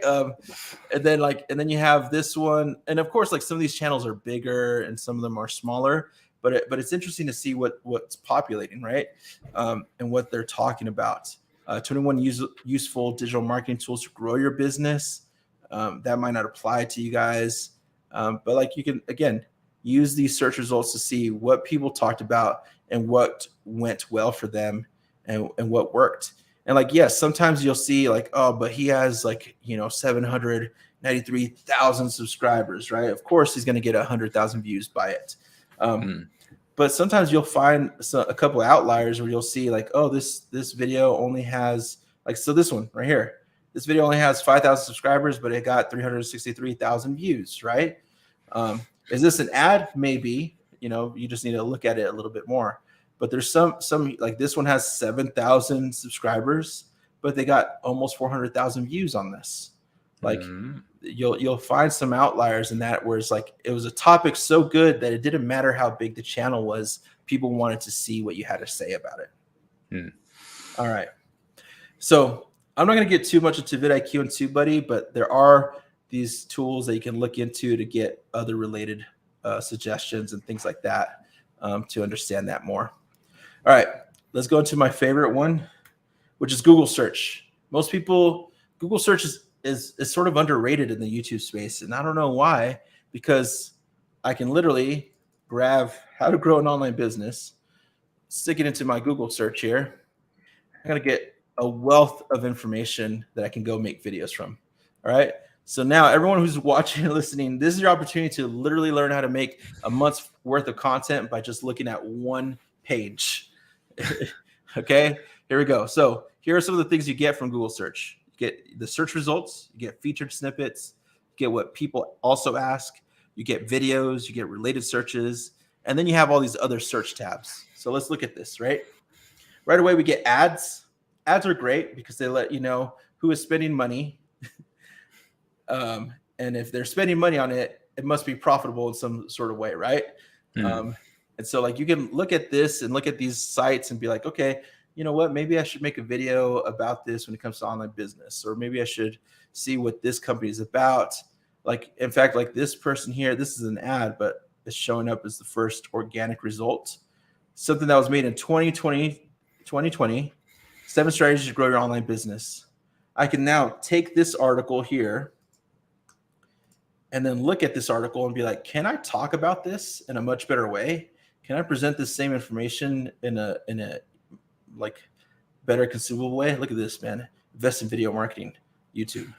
And then you have this one, and of course, like some of these channels are bigger and some of them are smaller. But it's interesting to see what's populating, right? And what they're talking about. 21 useful digital marketing tools to grow your business. That might not apply to you guys, but like you can again use these search results to see what people talked about and what went well for them and what worked. And like, yes, sometimes you'll see like, oh, but he has like, 793,000 subscribers, right? Of course, he's going to get 100,000 views by it. But sometimes you'll find a couple of outliers where you'll see like, oh, this video only has like, so this one right here, this video only has 5,000 subscribers, but it got 363,000 views, right? Is this an ad? Maybe, you just need to look at it a little bit more. But there's some like this one has 7,000 subscribers, but they got almost 400,000 views on this. Like you'll find some outliers in that where it's like it was a topic so good that it didn't matter how big the channel was. People wanted to see what you had to say about it. All right. So I'm not going to get too much into vidIQ and TubeBuddy, but there are these tools that you can look into to get other related suggestions and things like that to understand that more. All right, let's go into my favorite one, which is Google search. Most people, Google search is sort of underrated in the YouTube space. And I don't know why, because I can literally grab how to grow an online business, stick it into my Google search here. I'm going to get a wealth of information that I can go make videos from. All right. So now everyone who's watching and listening, this is your opportunity to literally learn how to make a month's worth of content by just looking at one page. Okay, here we go. So here are some of the things you get from Google search. You get the search results, you get featured snippets, you get what people also ask, you get videos, you get related searches, and then you have all these other search tabs. So let's look at this, right? Right away, we get ads. Ads are great because they let you know who is spending money. And if they're spending money on it, it must be profitable in some sort of way, right? And so like you can look at this and look at these sites and be like, okay, you know what? Maybe I should make a video about this when it comes to online business, or maybe I should see what this company is about. Like, in fact, like this person here, this is an ad, but it's showing up as the first organic result. Something that was made in 2020, 7 strategies to grow your online business. I can now take this article here and then look at this article and be like, can I talk about this in a much better way? Can I present this same information in a like better consumable way? Look at this, man. Invest in video marketing, YouTube.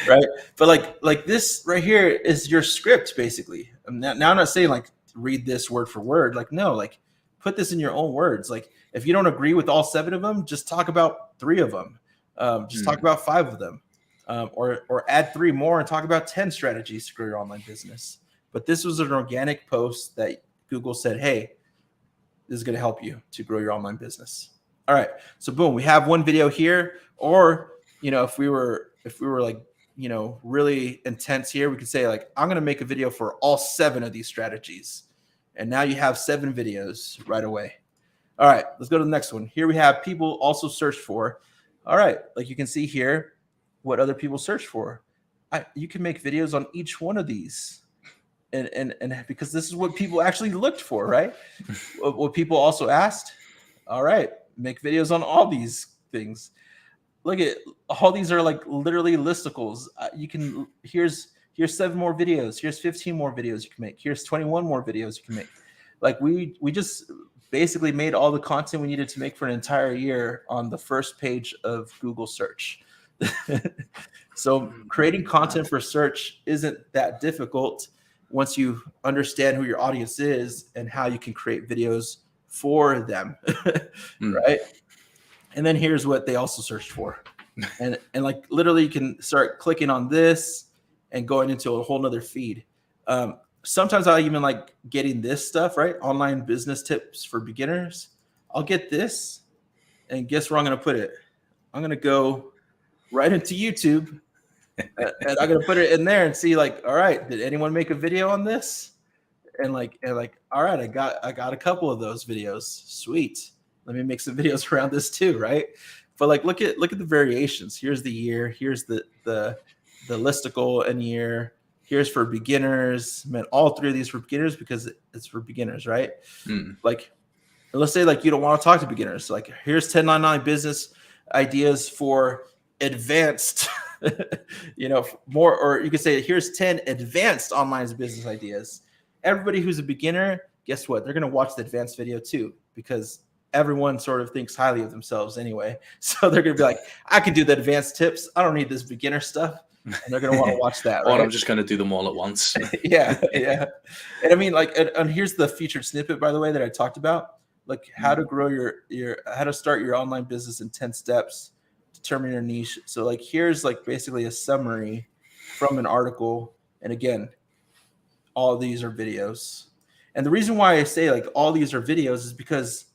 Right? But like this right here is your script, basically. Now I'm not saying like read this word for word. Like, no, like put this in your own words. Like if you don't agree with all 7 of them, just talk about 3 of them. Just talk about 5 of them. Or add 3 more and talk about 10 strategies to grow your online business. But this was an organic post that Google said, hey, this is going to help you to grow your online business. All right. So boom, we have one video here. Or, you know, if we were like, you know, really intense here, we could say like, I'm going to make a video for all 7 of these strategies. And now you have 7 videos right away. All right, let's go to the next one. Here we have people also search for. All right, like you can see here what other people search for. You can make videos on each one of these. And because this is what people actually looked for, right? What people also asked. All right, make videos on all these things. Look at all these are like literally listicles. You can here's 7 more videos. Here's 15 more videos you can make. Here's 21 more videos you can make. Like we just basically made all the content we needed to make for an entire year on the first page of Google search. So creating content for search isn't that difficult once you understand who your audience is and how you can create videos for them. Right? And then here's what they also searched for. And like literally you can start clicking on this and going into a whole nother feed. Sometimes I even like getting this stuff, right? Online business tips for beginners. I'll get this and guess where I'm going to put it? I'm going to go right into YouTube and I'm going to put it in there and see like, all right, did anyone make a video on this? And like, all right, I got a couple of those videos. Sweet. Let me make some videos around this too, right? But like, look at the variations. Here's the year. Here's the listicle and year. Here's for beginners. Man, all 3 of these for beginners because it's for beginners, right? Like, let's say like you don't want to talk to beginners. Like, here's 1099 business ideas for advanced, you know, more, or you could say here's 10 advanced online business ideas. Everybody who's a beginner, guess what? They're going to watch the advanced video too, because everyone sort of thinks highly of themselves anyway. So they're going to be like, I can do the advanced tips. I don't need this beginner stuff. And they're going to want to watch that. Right? Or I'm just going to do them all at once. Yeah. And I mean, like, and here's the featured snippet, by the way, that I talked about. Like how to grow how to start your online business in 10 steps, determine your niche. So like, here's like basically a summary from an article. And again, all of these are videos. And the reason why I say like all these are videos is because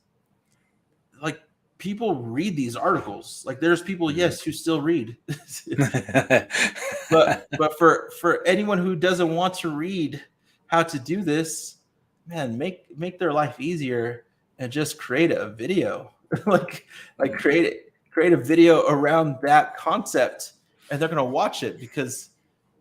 like people read these articles. Like there's people, yes, who still read. but for anyone who doesn't want to read how to do this, man, make their life easier and just create a video. like create a video around that concept, and they're gonna watch it because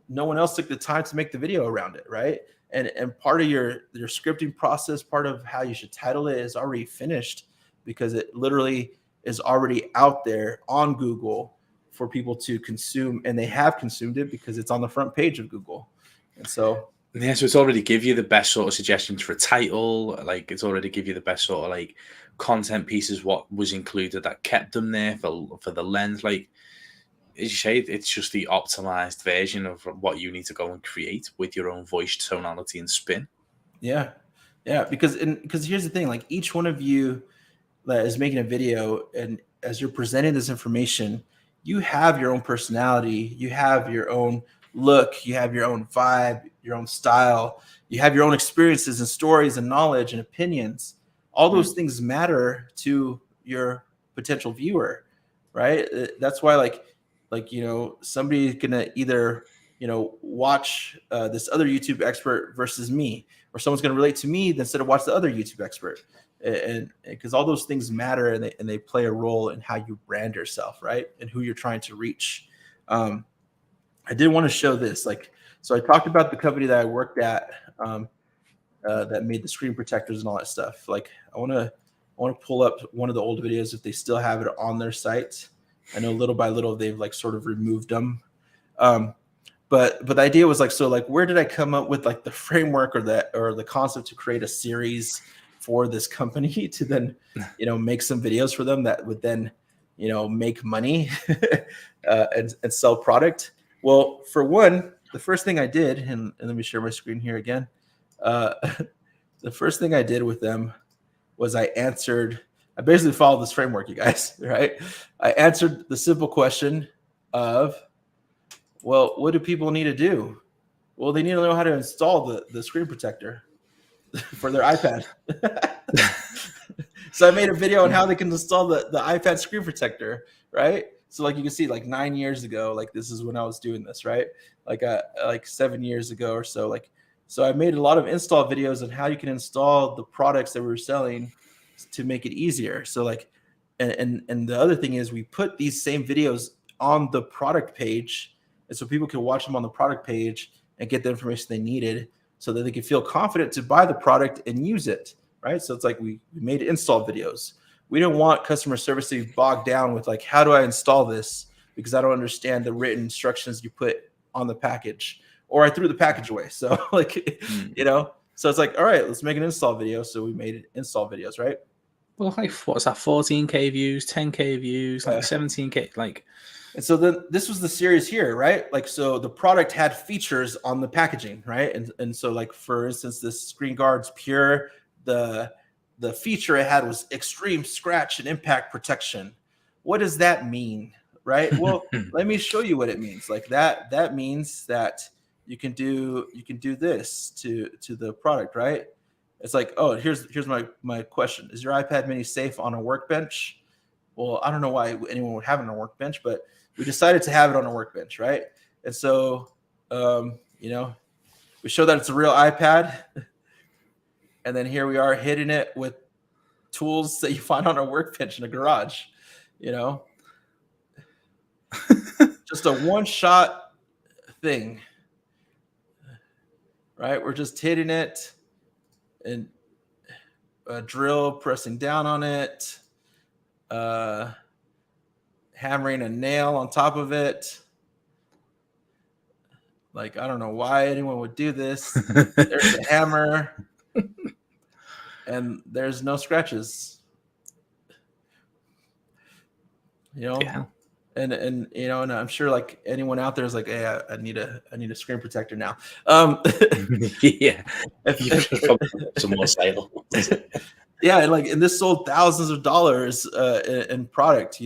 no one else took the time to make the video around it, right? And part of your scripting process, part of how you should title it is already finished because it literally is already out there on Google for people to consume, and they have consumed it because it's on the front page of Google. And so yeah, so it's already give you the best sort of suggestions for a title. Like it's already give you the best sort of like content pieces, what was included that kept them there for the lens. Like as you say, it's just the optimized version of what you need to go and create with your own voice, tonality, and spin. Yeah. Because here's the thing: like each one of you that is making a video, and as you're presenting this information, you have your own personality, you have your own look, you have your own vibe, your own style, you have your own experiences and stories and knowledge and opinions. all those things matter to your potential viewer, right? That's why somebody's gonna either watch this other YouTube expert versus me, or someone's gonna relate to me instead of watch the other YouTube expert, and because all those things matter, and they play a role in how you brand yourself, right, and who you're trying to reach. I did want to show this, so I talked about the company that I worked at, that made the screen protectors and all that stuff. I want to pull up one of the old videos if they still have it on their site. I know little by little they've sort of removed them. But the idea was where did I come up with the framework or the concept to create a series for this company to then make some videos for them that would then make money and sell product. Well, for one, the first thing I did, and let me share my screen here again. The first thing I did with them was I basically followed this framework, you guys, right? I answered the simple question of, well, what do people need to do? Well, they need to know how to install the screen protector for their iPad. So I made a video on how they can install the iPad screen protector, right? So you can see 9 years ago, this is when I was doing this, right? 7 years ago or so, so I made a lot of install videos on how you can install the products that we were selling to make it easier. So and the other thing is we put these same videos on the product page, and so people can watch them on the product page and get the information they needed so that they can feel confident to buy the product and use it, right? So it's we made install videos. We don't want customer service to be bogged down with how do I install this, because I don't understand the written instructions you put on the package, or I threw the package away. So so it's all right, let's make an install video. So we made install videos, right? Well, what's that? 14K views, 10K views, 17K, And so then this was the series here, right? So the product had features on the packaging, right? And so for instance, this Screen Guards Pure, the feature it had was extreme scratch and impact protection. What does that mean, right? Well, let me show you what it means. That means that you can do this to the product, right? It's oh, here's my question. Is your iPad mini safe on a workbench? Well, I don't know why anyone would have it on a workbench, but we decided to have it on a workbench, right? And so we show that it's a real iPad. And then here we are hitting it with tools that you find on a workbench in a garage, just a one-shot thing, right? We're just hitting it and a drill, pressing down on it, hammering a nail on top of it. I don't know why anyone would do this. There's a hammer. And there's no scratches, Yeah. And and I'm sure anyone out there is hey, I need a screen protector now. Yeah. Some more sales. Yeah, and this sold thousands of dollars in product,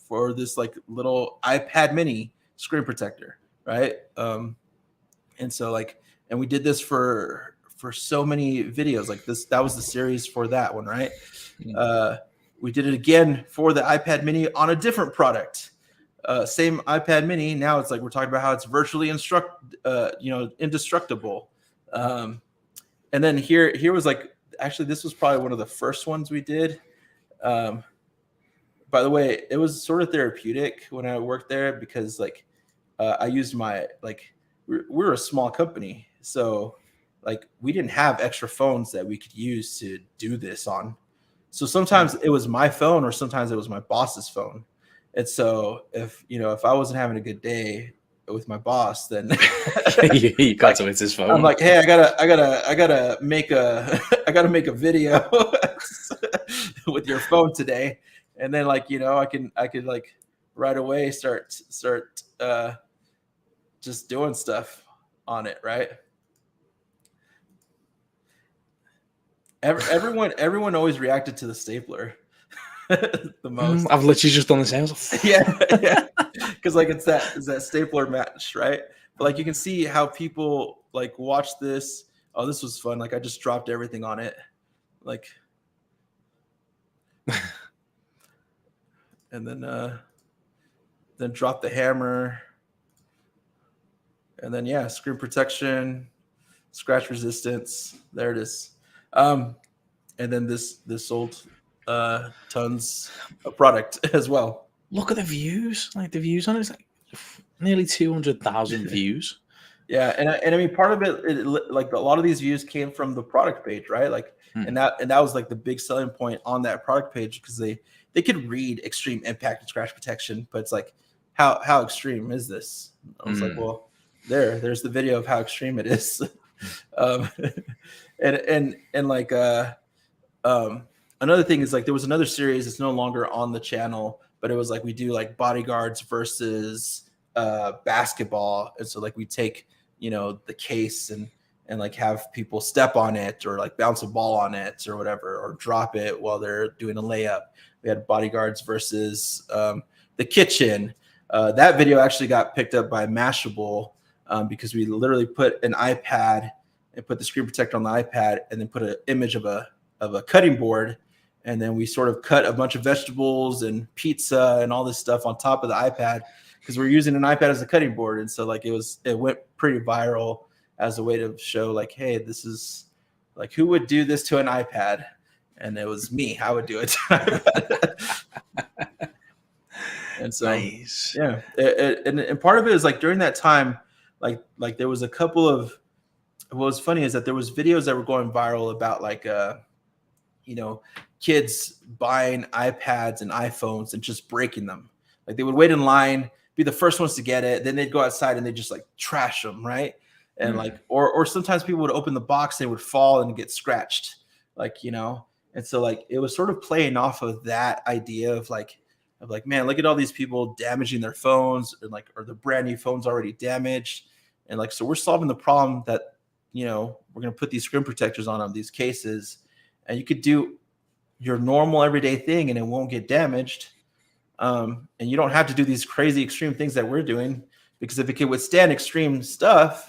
for this little iPad mini screen protector, right? And so and we did this for so many videos this. That was the series for that one, right? We did it again for the iPad mini on a different product, same iPad mini. Now it's we're talking about how it's virtually indestructible. And then here was actually this was probably one of the first ones we did. By the way, it was sort of therapeutic when I worked there, because I used my we're a small company, so we didn't have extra phones that we could use to do this on. So sometimes it was my phone, or sometimes it was my boss's phone. And so if I wasn't having a good day with my boss, then you got to his phone. I'm hey, I gotta make a video with your phone today. And then I could right away start just doing stuff on it, right? Everyone always reacted to the stapler the most. I've literally just done the same. yeah, because it's that stapler match, right? But you can see how people watch this. Oh, this was fun. I just dropped everything on it. and then drop the hammer, and then yeah, screen protection, scratch resistance. There it is. And then this sold tons of product as well. Look at the views. Like the views on it is like nearly 200,000 views. Yeah, and I mean part of it, like a lot of these views came from the product page, right? Like, and that was like the big selling point on that product page, because they could read extreme impact and scratch protection, but it's like, how extreme is this? I was like, well, there's the video of how extreme it is. And like another thing is, like, there was another series that's no longer on the channel, but it was like, we do like bodyguards versus basketball. And so like we take, the case and like have people step on it or like bounce a ball on it or whatever, or drop it while they're doing a layup. We had bodyguards versus the kitchen. That video actually got picked up by Mashable because we literally put an iPad and put the screen protector on the iPad and then put an image of a cutting board. And then we sort of cut a bunch of vegetables and pizza and all this stuff on top of the iPad, because we're using an iPad as a cutting board. And so like it went pretty viral as a way to show like, hey, this is like, who would do this to an iPad? And it was me. I would do it to an iPad. And so, nice. Yeah. And part of it is like during that time, like there was a couple of, what was funny is that there was videos that were going viral about like, kids buying iPads and iPhones and just breaking them. Like they would wait in line, be the first ones to get it. Then they'd go outside and they just like trash them. Right. And like, or sometimes people would open the box, they would fall and get scratched, like, and so like, it was sort of playing off of that idea of like, man, look at all these people damaging their phones, or the brand new phones already damaged. And like, so we're solving the problem that, we're going to put these screen protectors on these cases, and you could do your normal everyday thing and it won't get damaged. And you don't have to do these crazy extreme things that we're doing, because if it can withstand extreme stuff,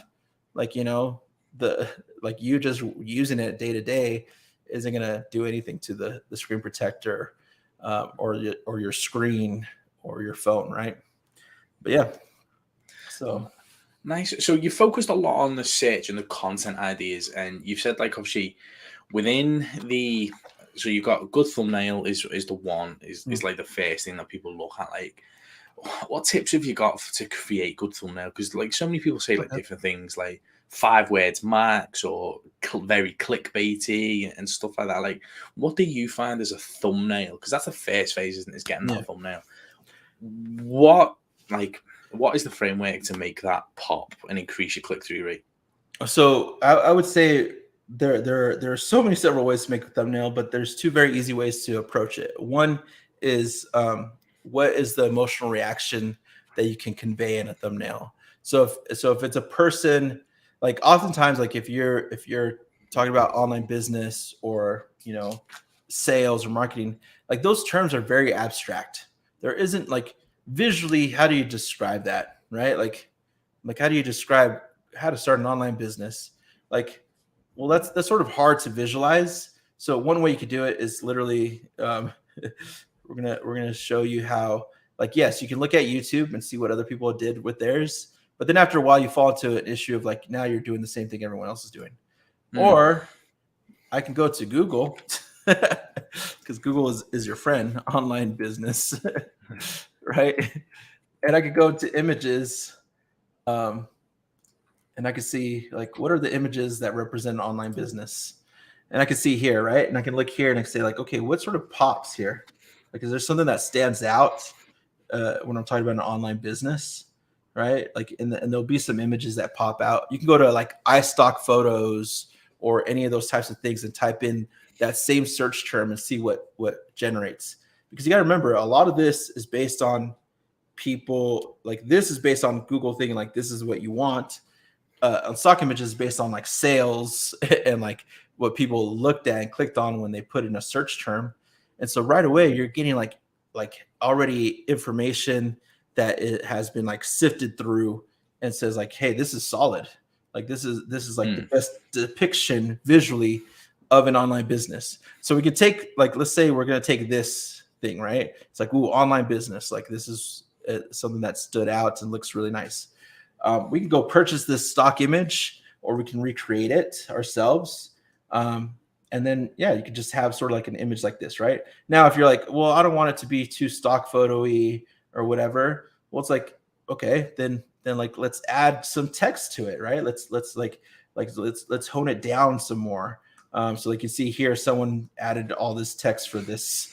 like, like you just using it day to day isn't going to do anything to the screen protector, or your screen or your phone. Right. But yeah. So nice. So you focused a lot on the search and the content ideas, and you've said like obviously within so you've got a good thumbnail is the one is like the first thing that people look at. Like, what tips have you got to create good thumbnail? Because like so many people say like different things, like 5 words max or very clickbaity and stuff like that. Like, what do you find as a thumbnail? Because that's the first phase, isn't it? Is getting that thumbnail. What is the framework to make that pop and increase your click-through rate? So I would say there are so many several ways to make a thumbnail, but there's 2 very easy ways to approach it. One is what is the emotional reaction that you can convey in a thumbnail. So if it's a person, like oftentimes, like if you're talking about online business or sales or marketing, like those terms are very abstract. There isn't like visually, how do you describe that, right? Like how do you describe how to start an online business? Like, well, that's sort of hard to visualize. So one way you could do it is literally, we're gonna show you how, like, yes, you can look at YouTube and see what other people did with theirs, but then after a while you fall into an issue of like, now you're doing the same thing everyone else is doing. Or I can go to Google, because Google is your friend, online business, right? And I could go to images, and I could see like, what are the images that represent an online business? And I can see here, right? And I can look here and I can say like, okay, what sort of pops here? Like, is there something that stands out when I'm talking about an online business, right? Like, and there'll be some images that pop out. You can go to like iStock photos or any of those types of things and type in that same search term and see what generates. Because you got to remember, a lot of this is based on people, like this is based on Google thinking like this is what you want. On stock images is based on like sales and like what people looked at and clicked on when they put in a search term. And so right away you're getting like already information that it has been like sifted through and says like, hey, this is solid. Like this is like the best depiction visually of an online business. So we could take, like, let's say we're going to take this thing, right? It's like, ooh, online business. Like this is something that stood out and looks really nice. We can go purchase this stock image, or we can recreate it ourselves. And then, yeah, you could just have sort of like an image like this, right? Now, if you're like, well, I don't want it to be too stock photo-y or whatever, well, it's like, okay, then like let's add some text to it, right? Let's hone it down some more. So like you see here, someone added all this text for this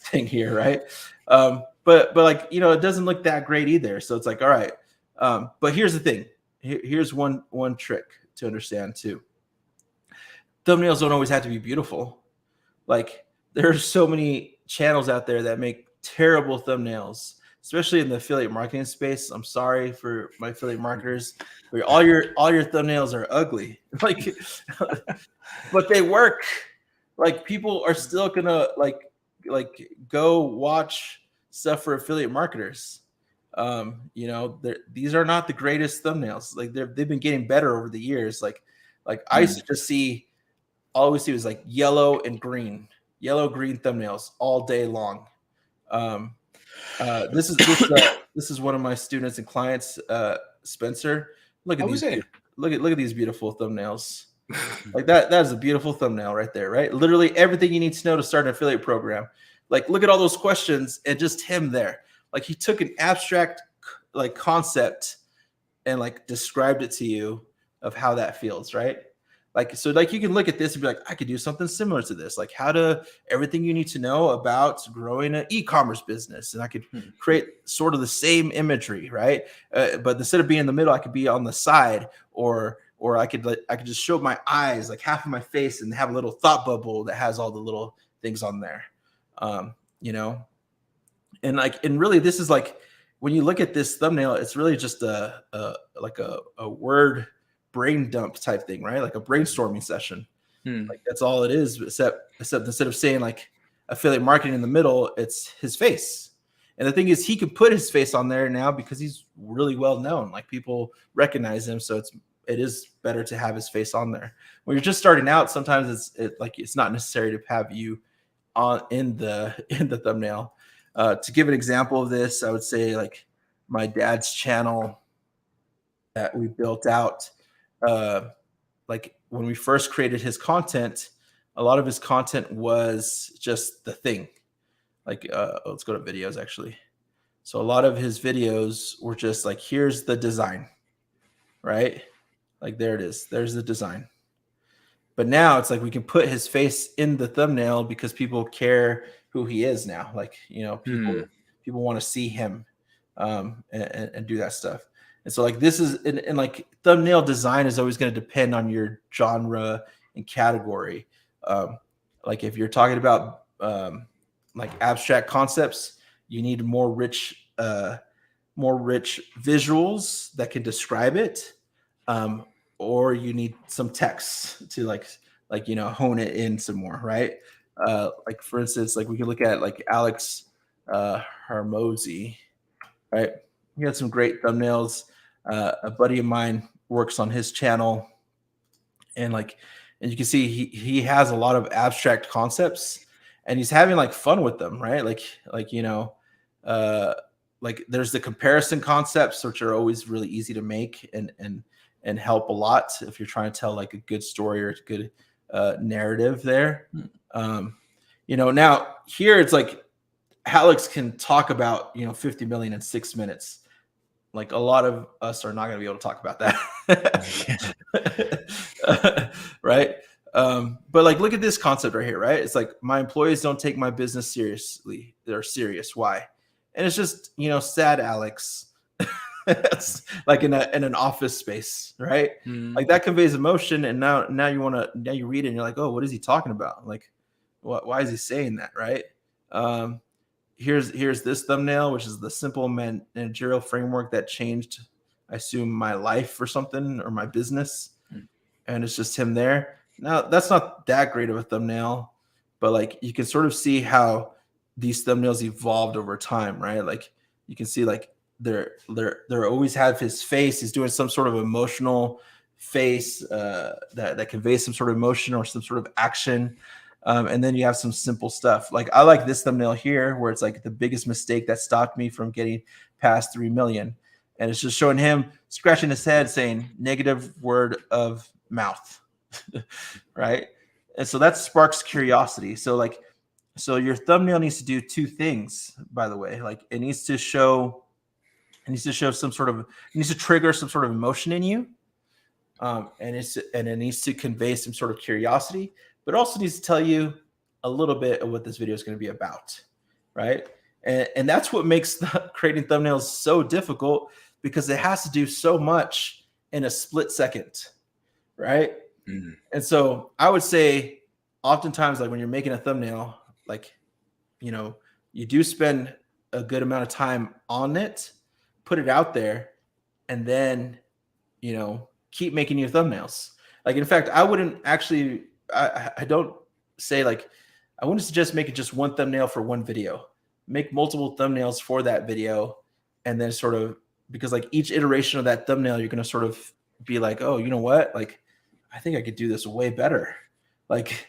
thing here, right? But like, you know, it doesn't look that great either. So it's like, all right. But here's the thing. Here's one trick to understand too. Thumbnails don't always have to be beautiful. Like there are so many channels out there that make terrible thumbnails, especially in the affiliate marketing space. I'm sorry for my affiliate marketers, but all your thumbnails are ugly. Like, but they work. Like people are still gonna like go watch stuff for affiliate marketers. You know, these are not the greatest thumbnails. Like they've been getting better over the years. Like I used to just see, all I always see was like yellow green thumbnails all day long. This is one of my students and clients, Spencer. Look at these beautiful thumbnails. Like that is a beautiful thumbnail right there, right? Literally everything you need to know to start an affiliate program. Like look at all those questions and just him there. Like he took an abstract like concept and like described it to you of how that feels, right? Like, so like you can look at this and be like, I could do something similar to this. Like everything you need to know about growing an e-commerce business. And I could create sort of the same imagery, right? But instead of being in the middle, I could be on the side, or I could just show my eyes, like half of my face, and have a little thought bubble that has all the little things on there. You know, and really this is like, when you look at this thumbnail, it's really just a word brain dump type thing, right? Like a brainstorming session. Like that's all it is, except instead of saying like affiliate marketing in the middle, it's his face. And the thing is, he can put his face on there now because he's really well known. Like people recognize him, so it is better to have his face on there. When you're just starting out, sometimes it's not necessary to have you on in the thumbnail. To give an example of this, I would say like my dad's channel that we built out. Like when we first created his content, a lot of his content was just the thing. Like, let's go to videos actually. So a lot of his videos were just like, here's the design, right? Like there it is. There's the design. But now it's like we can put his face in the thumbnail because people care who he is now. Like, you know, people want to see him and do that stuff. And so like this is, and like thumbnail design is always going to depend on your genre and category. Like if you're talking about like abstract concepts, you need more rich visuals that can describe it. Or you need some text to like, you know, hone it in some more, right? Like for instance, like we can look at like Alex Hermosi, right? He had some great thumbnails. A buddy of mine works on his channel, and you can see he has a lot of abstract concepts, and he's having like fun with them, right? Like you know, like there's the comparison concepts, which are always really easy to make and help a lot if you're trying to tell like a good story or a good narrative there. You know, now here it's like Alex can talk about, you know, 50 million in 6 minutes. Like a lot of us are not going to be able to talk about that. Right. But like, look at this concept right here, right? It's like, my employees don't take my business seriously. They're serious. Why? And it's just, you know, sad Alex. It's like in an office space, right? Like that conveys emotion. And now you read it and you're like, oh, what is he talking about? Like, why is he saying that? Right. Here's this thumbnail, which is the simple managerial framework that changed, I assume, my life or something, or my business. And it's just him there. Now that's not that great of a thumbnail, but like you can sort of see how these thumbnails evolved over time, right? Like you can see like they're always have his face. He's doing some sort of emotional face that conveys some sort of emotion or some sort of action. And then you have some simple stuff. Like I like this thumbnail here where it's like the biggest mistake that stopped me from getting past 3 million. And it's just showing him scratching his head saying negative word of mouth. Right. And so that sparks curiosity. So like, so your thumbnail needs to do two things, by the way. Like it needs to show some sort of, it needs to trigger some sort of emotion in you. And it needs to convey some sort of curiosity, but also needs to tell you a little bit of what this video is going to be about, right? And that's what makes creating thumbnails so difficult, because it has to do so much in a split second, right? Mm-hmm. And so I would say oftentimes, like when you're making a thumbnail, like, you know, you do spend a good amount of time on it, put it out there, and then, you know, keep making your thumbnails. Like, in fact, I wouldn't actually, I don't say like, I wouldn't suggest making just one thumbnail for one video. Make multiple thumbnails for that video. And then sort of, because like each iteration of that thumbnail, you're going to sort of be like, oh, you know what? Like, I think I could do this way better. Like,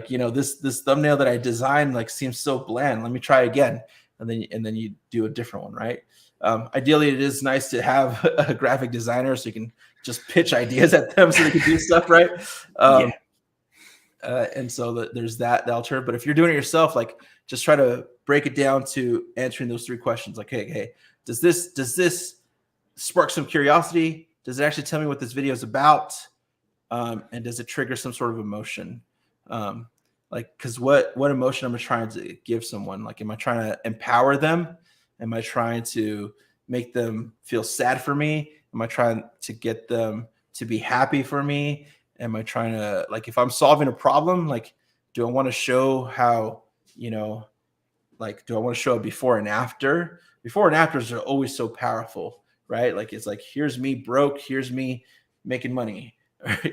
you know, this thumbnail that I designed like seems so bland. Let me try again. And then you do a different one, right? Ideally, it is nice to have a graphic designer so you can just pitch ideas at them so they can do stuff, right? And so there's that alternative. But if you're doing it yourself, like just try to break it down to answering those three questions. Like, hey, does this spark some curiosity? Does it actually tell me what this video is about? And does it trigger some sort of emotion? Like, because what emotion am I trying to give someone? Like, am I trying to empower them? Am I trying to make them feel sad for me? Am I trying to get them to be happy for me? Am I trying to, like, if I'm solving a problem, like, do I want to show how, you know, like, do I want to show a before and after? Before and afters are always so powerful, right? Like, it's like, here's me broke. Here's me making money.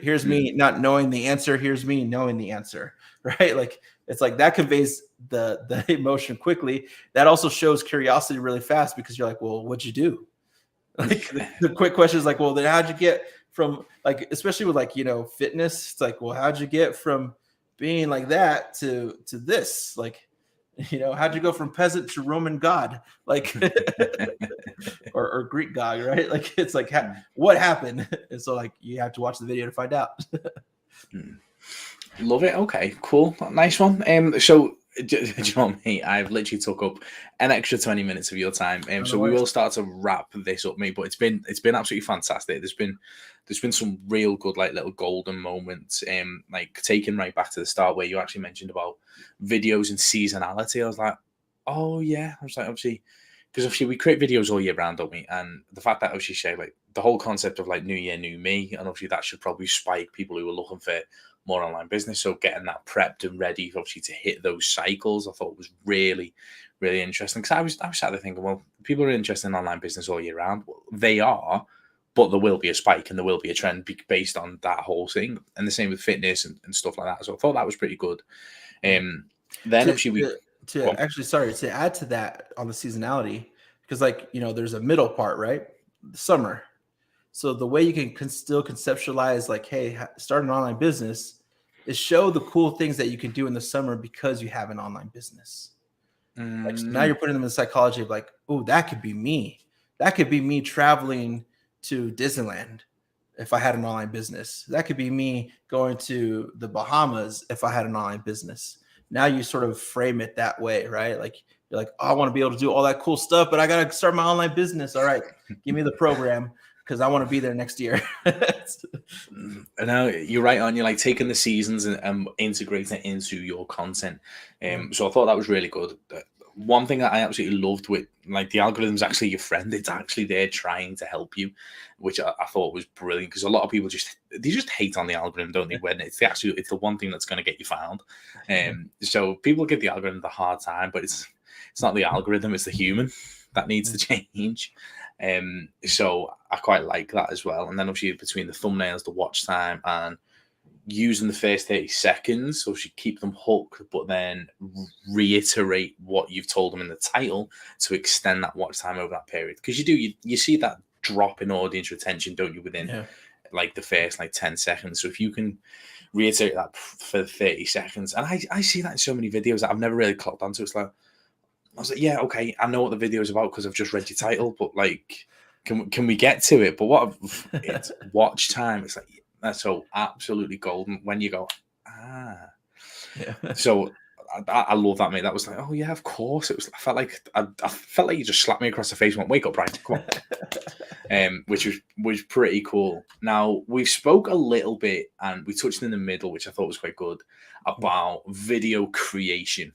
Here's me not knowing the answer. Here's me knowing the answer, right? Like, it's like that conveys the emotion quickly. That also shows curiosity really fast, because you're like, well, what'd you do? Like the quick question is like, well, then how'd you get from, like, especially with like, you know, fitness, it's like, well, how'd you get from being like that to this? Like, you know, how'd you go from peasant to Roman god? Like, or Greek god, right? Like, it's like, what happened? And so like, you have to watch the video to find out. Love it. Okay, cool. Nice one. So do you know what, mate? I've literally took up an extra 20 minutes of your time. So we will start to wrap this up, mate. But it's been absolutely fantastic. There's been some real good, like, little golden moments. Like taking right back to the start where you actually mentioned about videos and seasonality. I was like, oh yeah. I was like, obviously, because obviously we create videos all year round, don't we? And the fact that obviously share like the whole concept of like new year, new me, and obviously that should probably spike people who are looking for more online business. So getting that prepped and ready, obviously, to hit those cycles, I thought was really, really interesting. Because I was sat there thinking, well, people are interested in online business all year round. Well, they are, but there will be a spike and there will be a trend based on that whole thing. And the same with fitness and stuff like that. So I thought that was pretty good. Then obviously to add to that on the seasonality, because like, you know, there's a middle part, right? The summer. So the way you can still conceptualize like, hey, start an online business is show the cool things that you can do in the summer because you have an online business. Like, so now you're putting them in the psychology of like, oh, that could be me. That could be me traveling to Disneyland if I had an online business. That could be me going to the Bahamas if I had an online business. Now you sort of frame it that way, right? Like, you're like, oh, I want to be able to do all that cool stuff, but I got to start my online business. All right, give me the program, because I want to be there next year. No, you're right on. You're like taking the seasons and integrating it into your content. So I thought that was really good. One thing that I absolutely loved with like the algorithm's actually your friend. It's actually there trying to help you, which I thought was brilliant, because a lot of people just hate on the algorithm, don't they? When it's the one thing that's going to get you found. So people give the algorithm the hard time, but it's not the algorithm, it's the human that needs to change. So I quite like that as well. And then obviously between the thumbnails, the watch time, and using the first 30 seconds, so she keep them hooked, but then reiterate what you've told them in the title to extend that watch time over that period. Because you see that drop in audience retention, don't you, within like the first like 10 seconds. So if you can reiterate that for 30 seconds, and I see that in so many videos that I've never really clocked onto. It's like, I was like, yeah, okay, I know what the video is about because I've just read your title, but like, can we get to it? But what it's watch time. It's like, that's so absolutely golden when you go, ah. Yeah. So I love that, mate. That was like, oh yeah, of course. It was. I felt like you just slapped me across the face and went, wake up, Brian, come on. Which was pretty cool. Now we've spoke a little bit and we touched in the middle, which I thought was quite good, about video creation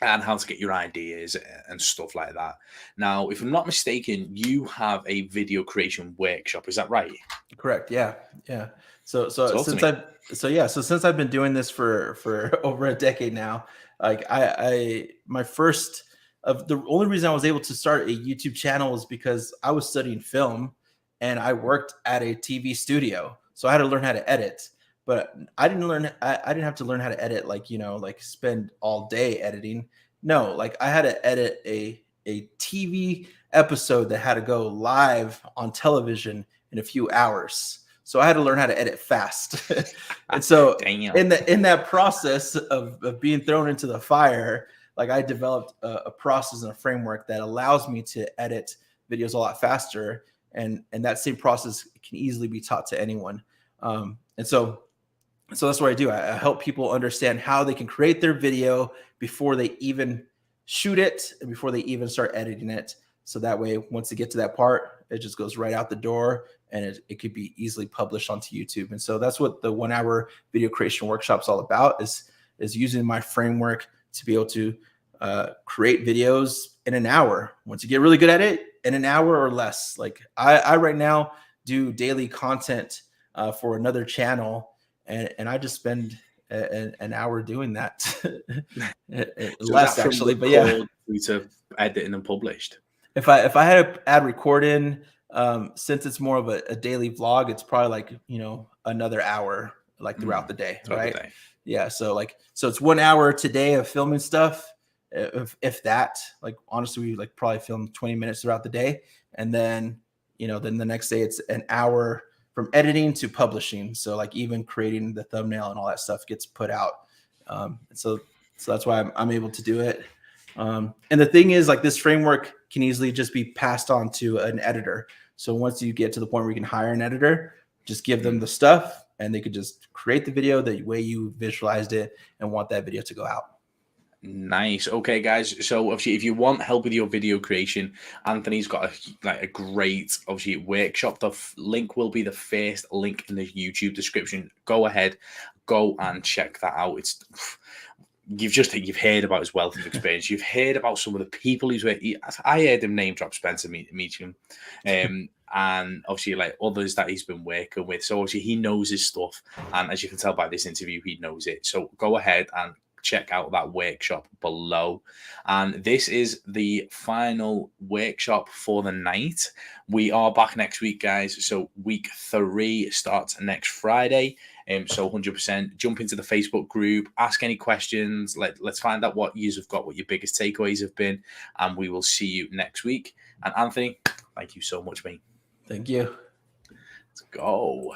and how to get your ideas and stuff like that. Now, if I'm not mistaken, you have a video creation workshop. Is that right? Correct. Yeah. Yeah. So Talk to since me. I've been doing this for over a decade now, like my first of the only reason I was able to start a YouTube channel was because I was studying film and I worked at a TV studio. So I had to learn how to edit. But I didn't have to learn how to edit like, like spend all day editing. No, like I had to edit a TV episode that had to go live on television in a few hours. So I had to learn how to edit fast. And so in that process of being thrown into the fire, like I developed a process and a framework that allows me to edit videos a lot faster. And that same process can easily be taught to anyone. And so that's what I do. I help people understand how they can create their video before they even shoot it and before they even start editing it. So that way, once they get to that part, it just goes right out the door and it could be easily published onto YouTube. And so that's what the 1 hour video creation workshop is all about, is using my framework to be able to create videos in an hour. Once you get really good at it, in an hour or less. Like I right now do daily content for another channel, and I just spend an hour doing that. Less actually, but yeah. To editing and published. If I had to add recording, since it's more of a daily vlog, it's probably like, another hour like throughout the day, right? The day. Yeah. So it's 1 hour today of filming stuff. If that, like, honestly, we like probably film 20 minutes throughout the day. And then, then the next day it's an hour from editing to publishing. So like even creating the thumbnail and all that stuff gets put out. So that's why I'm able to do it. And the thing is, like, this framework can easily just be passed on to an editor. So once you get to the point where you can hire an editor, just give them the stuff and they could just create the video the way you visualized it and want that video to go out. Nice. Okay, guys. So obviously, if you want help with your video creation, Anthony's got a great obviously workshop. The link will be the first link in the YouTube description. Go ahead, go and check that out. You've heard about his wealth of experience. You've heard about some of the people he's with. I heard him name drop Spencer Meacham, and obviously like others that he's been working with. So obviously he knows his stuff, and as you can tell by this interview, he knows it. So go ahead and check out that workshop below. And this is the final workshop for the night. We are back next week, guys. So week 3 starts next Friday. So 100% jump into the Facebook group, ask any questions. Let's find out what you've got, what your biggest takeaways have been, and we will see you next week. And Anthony, thank you so much, mate. Thank you. Let's go.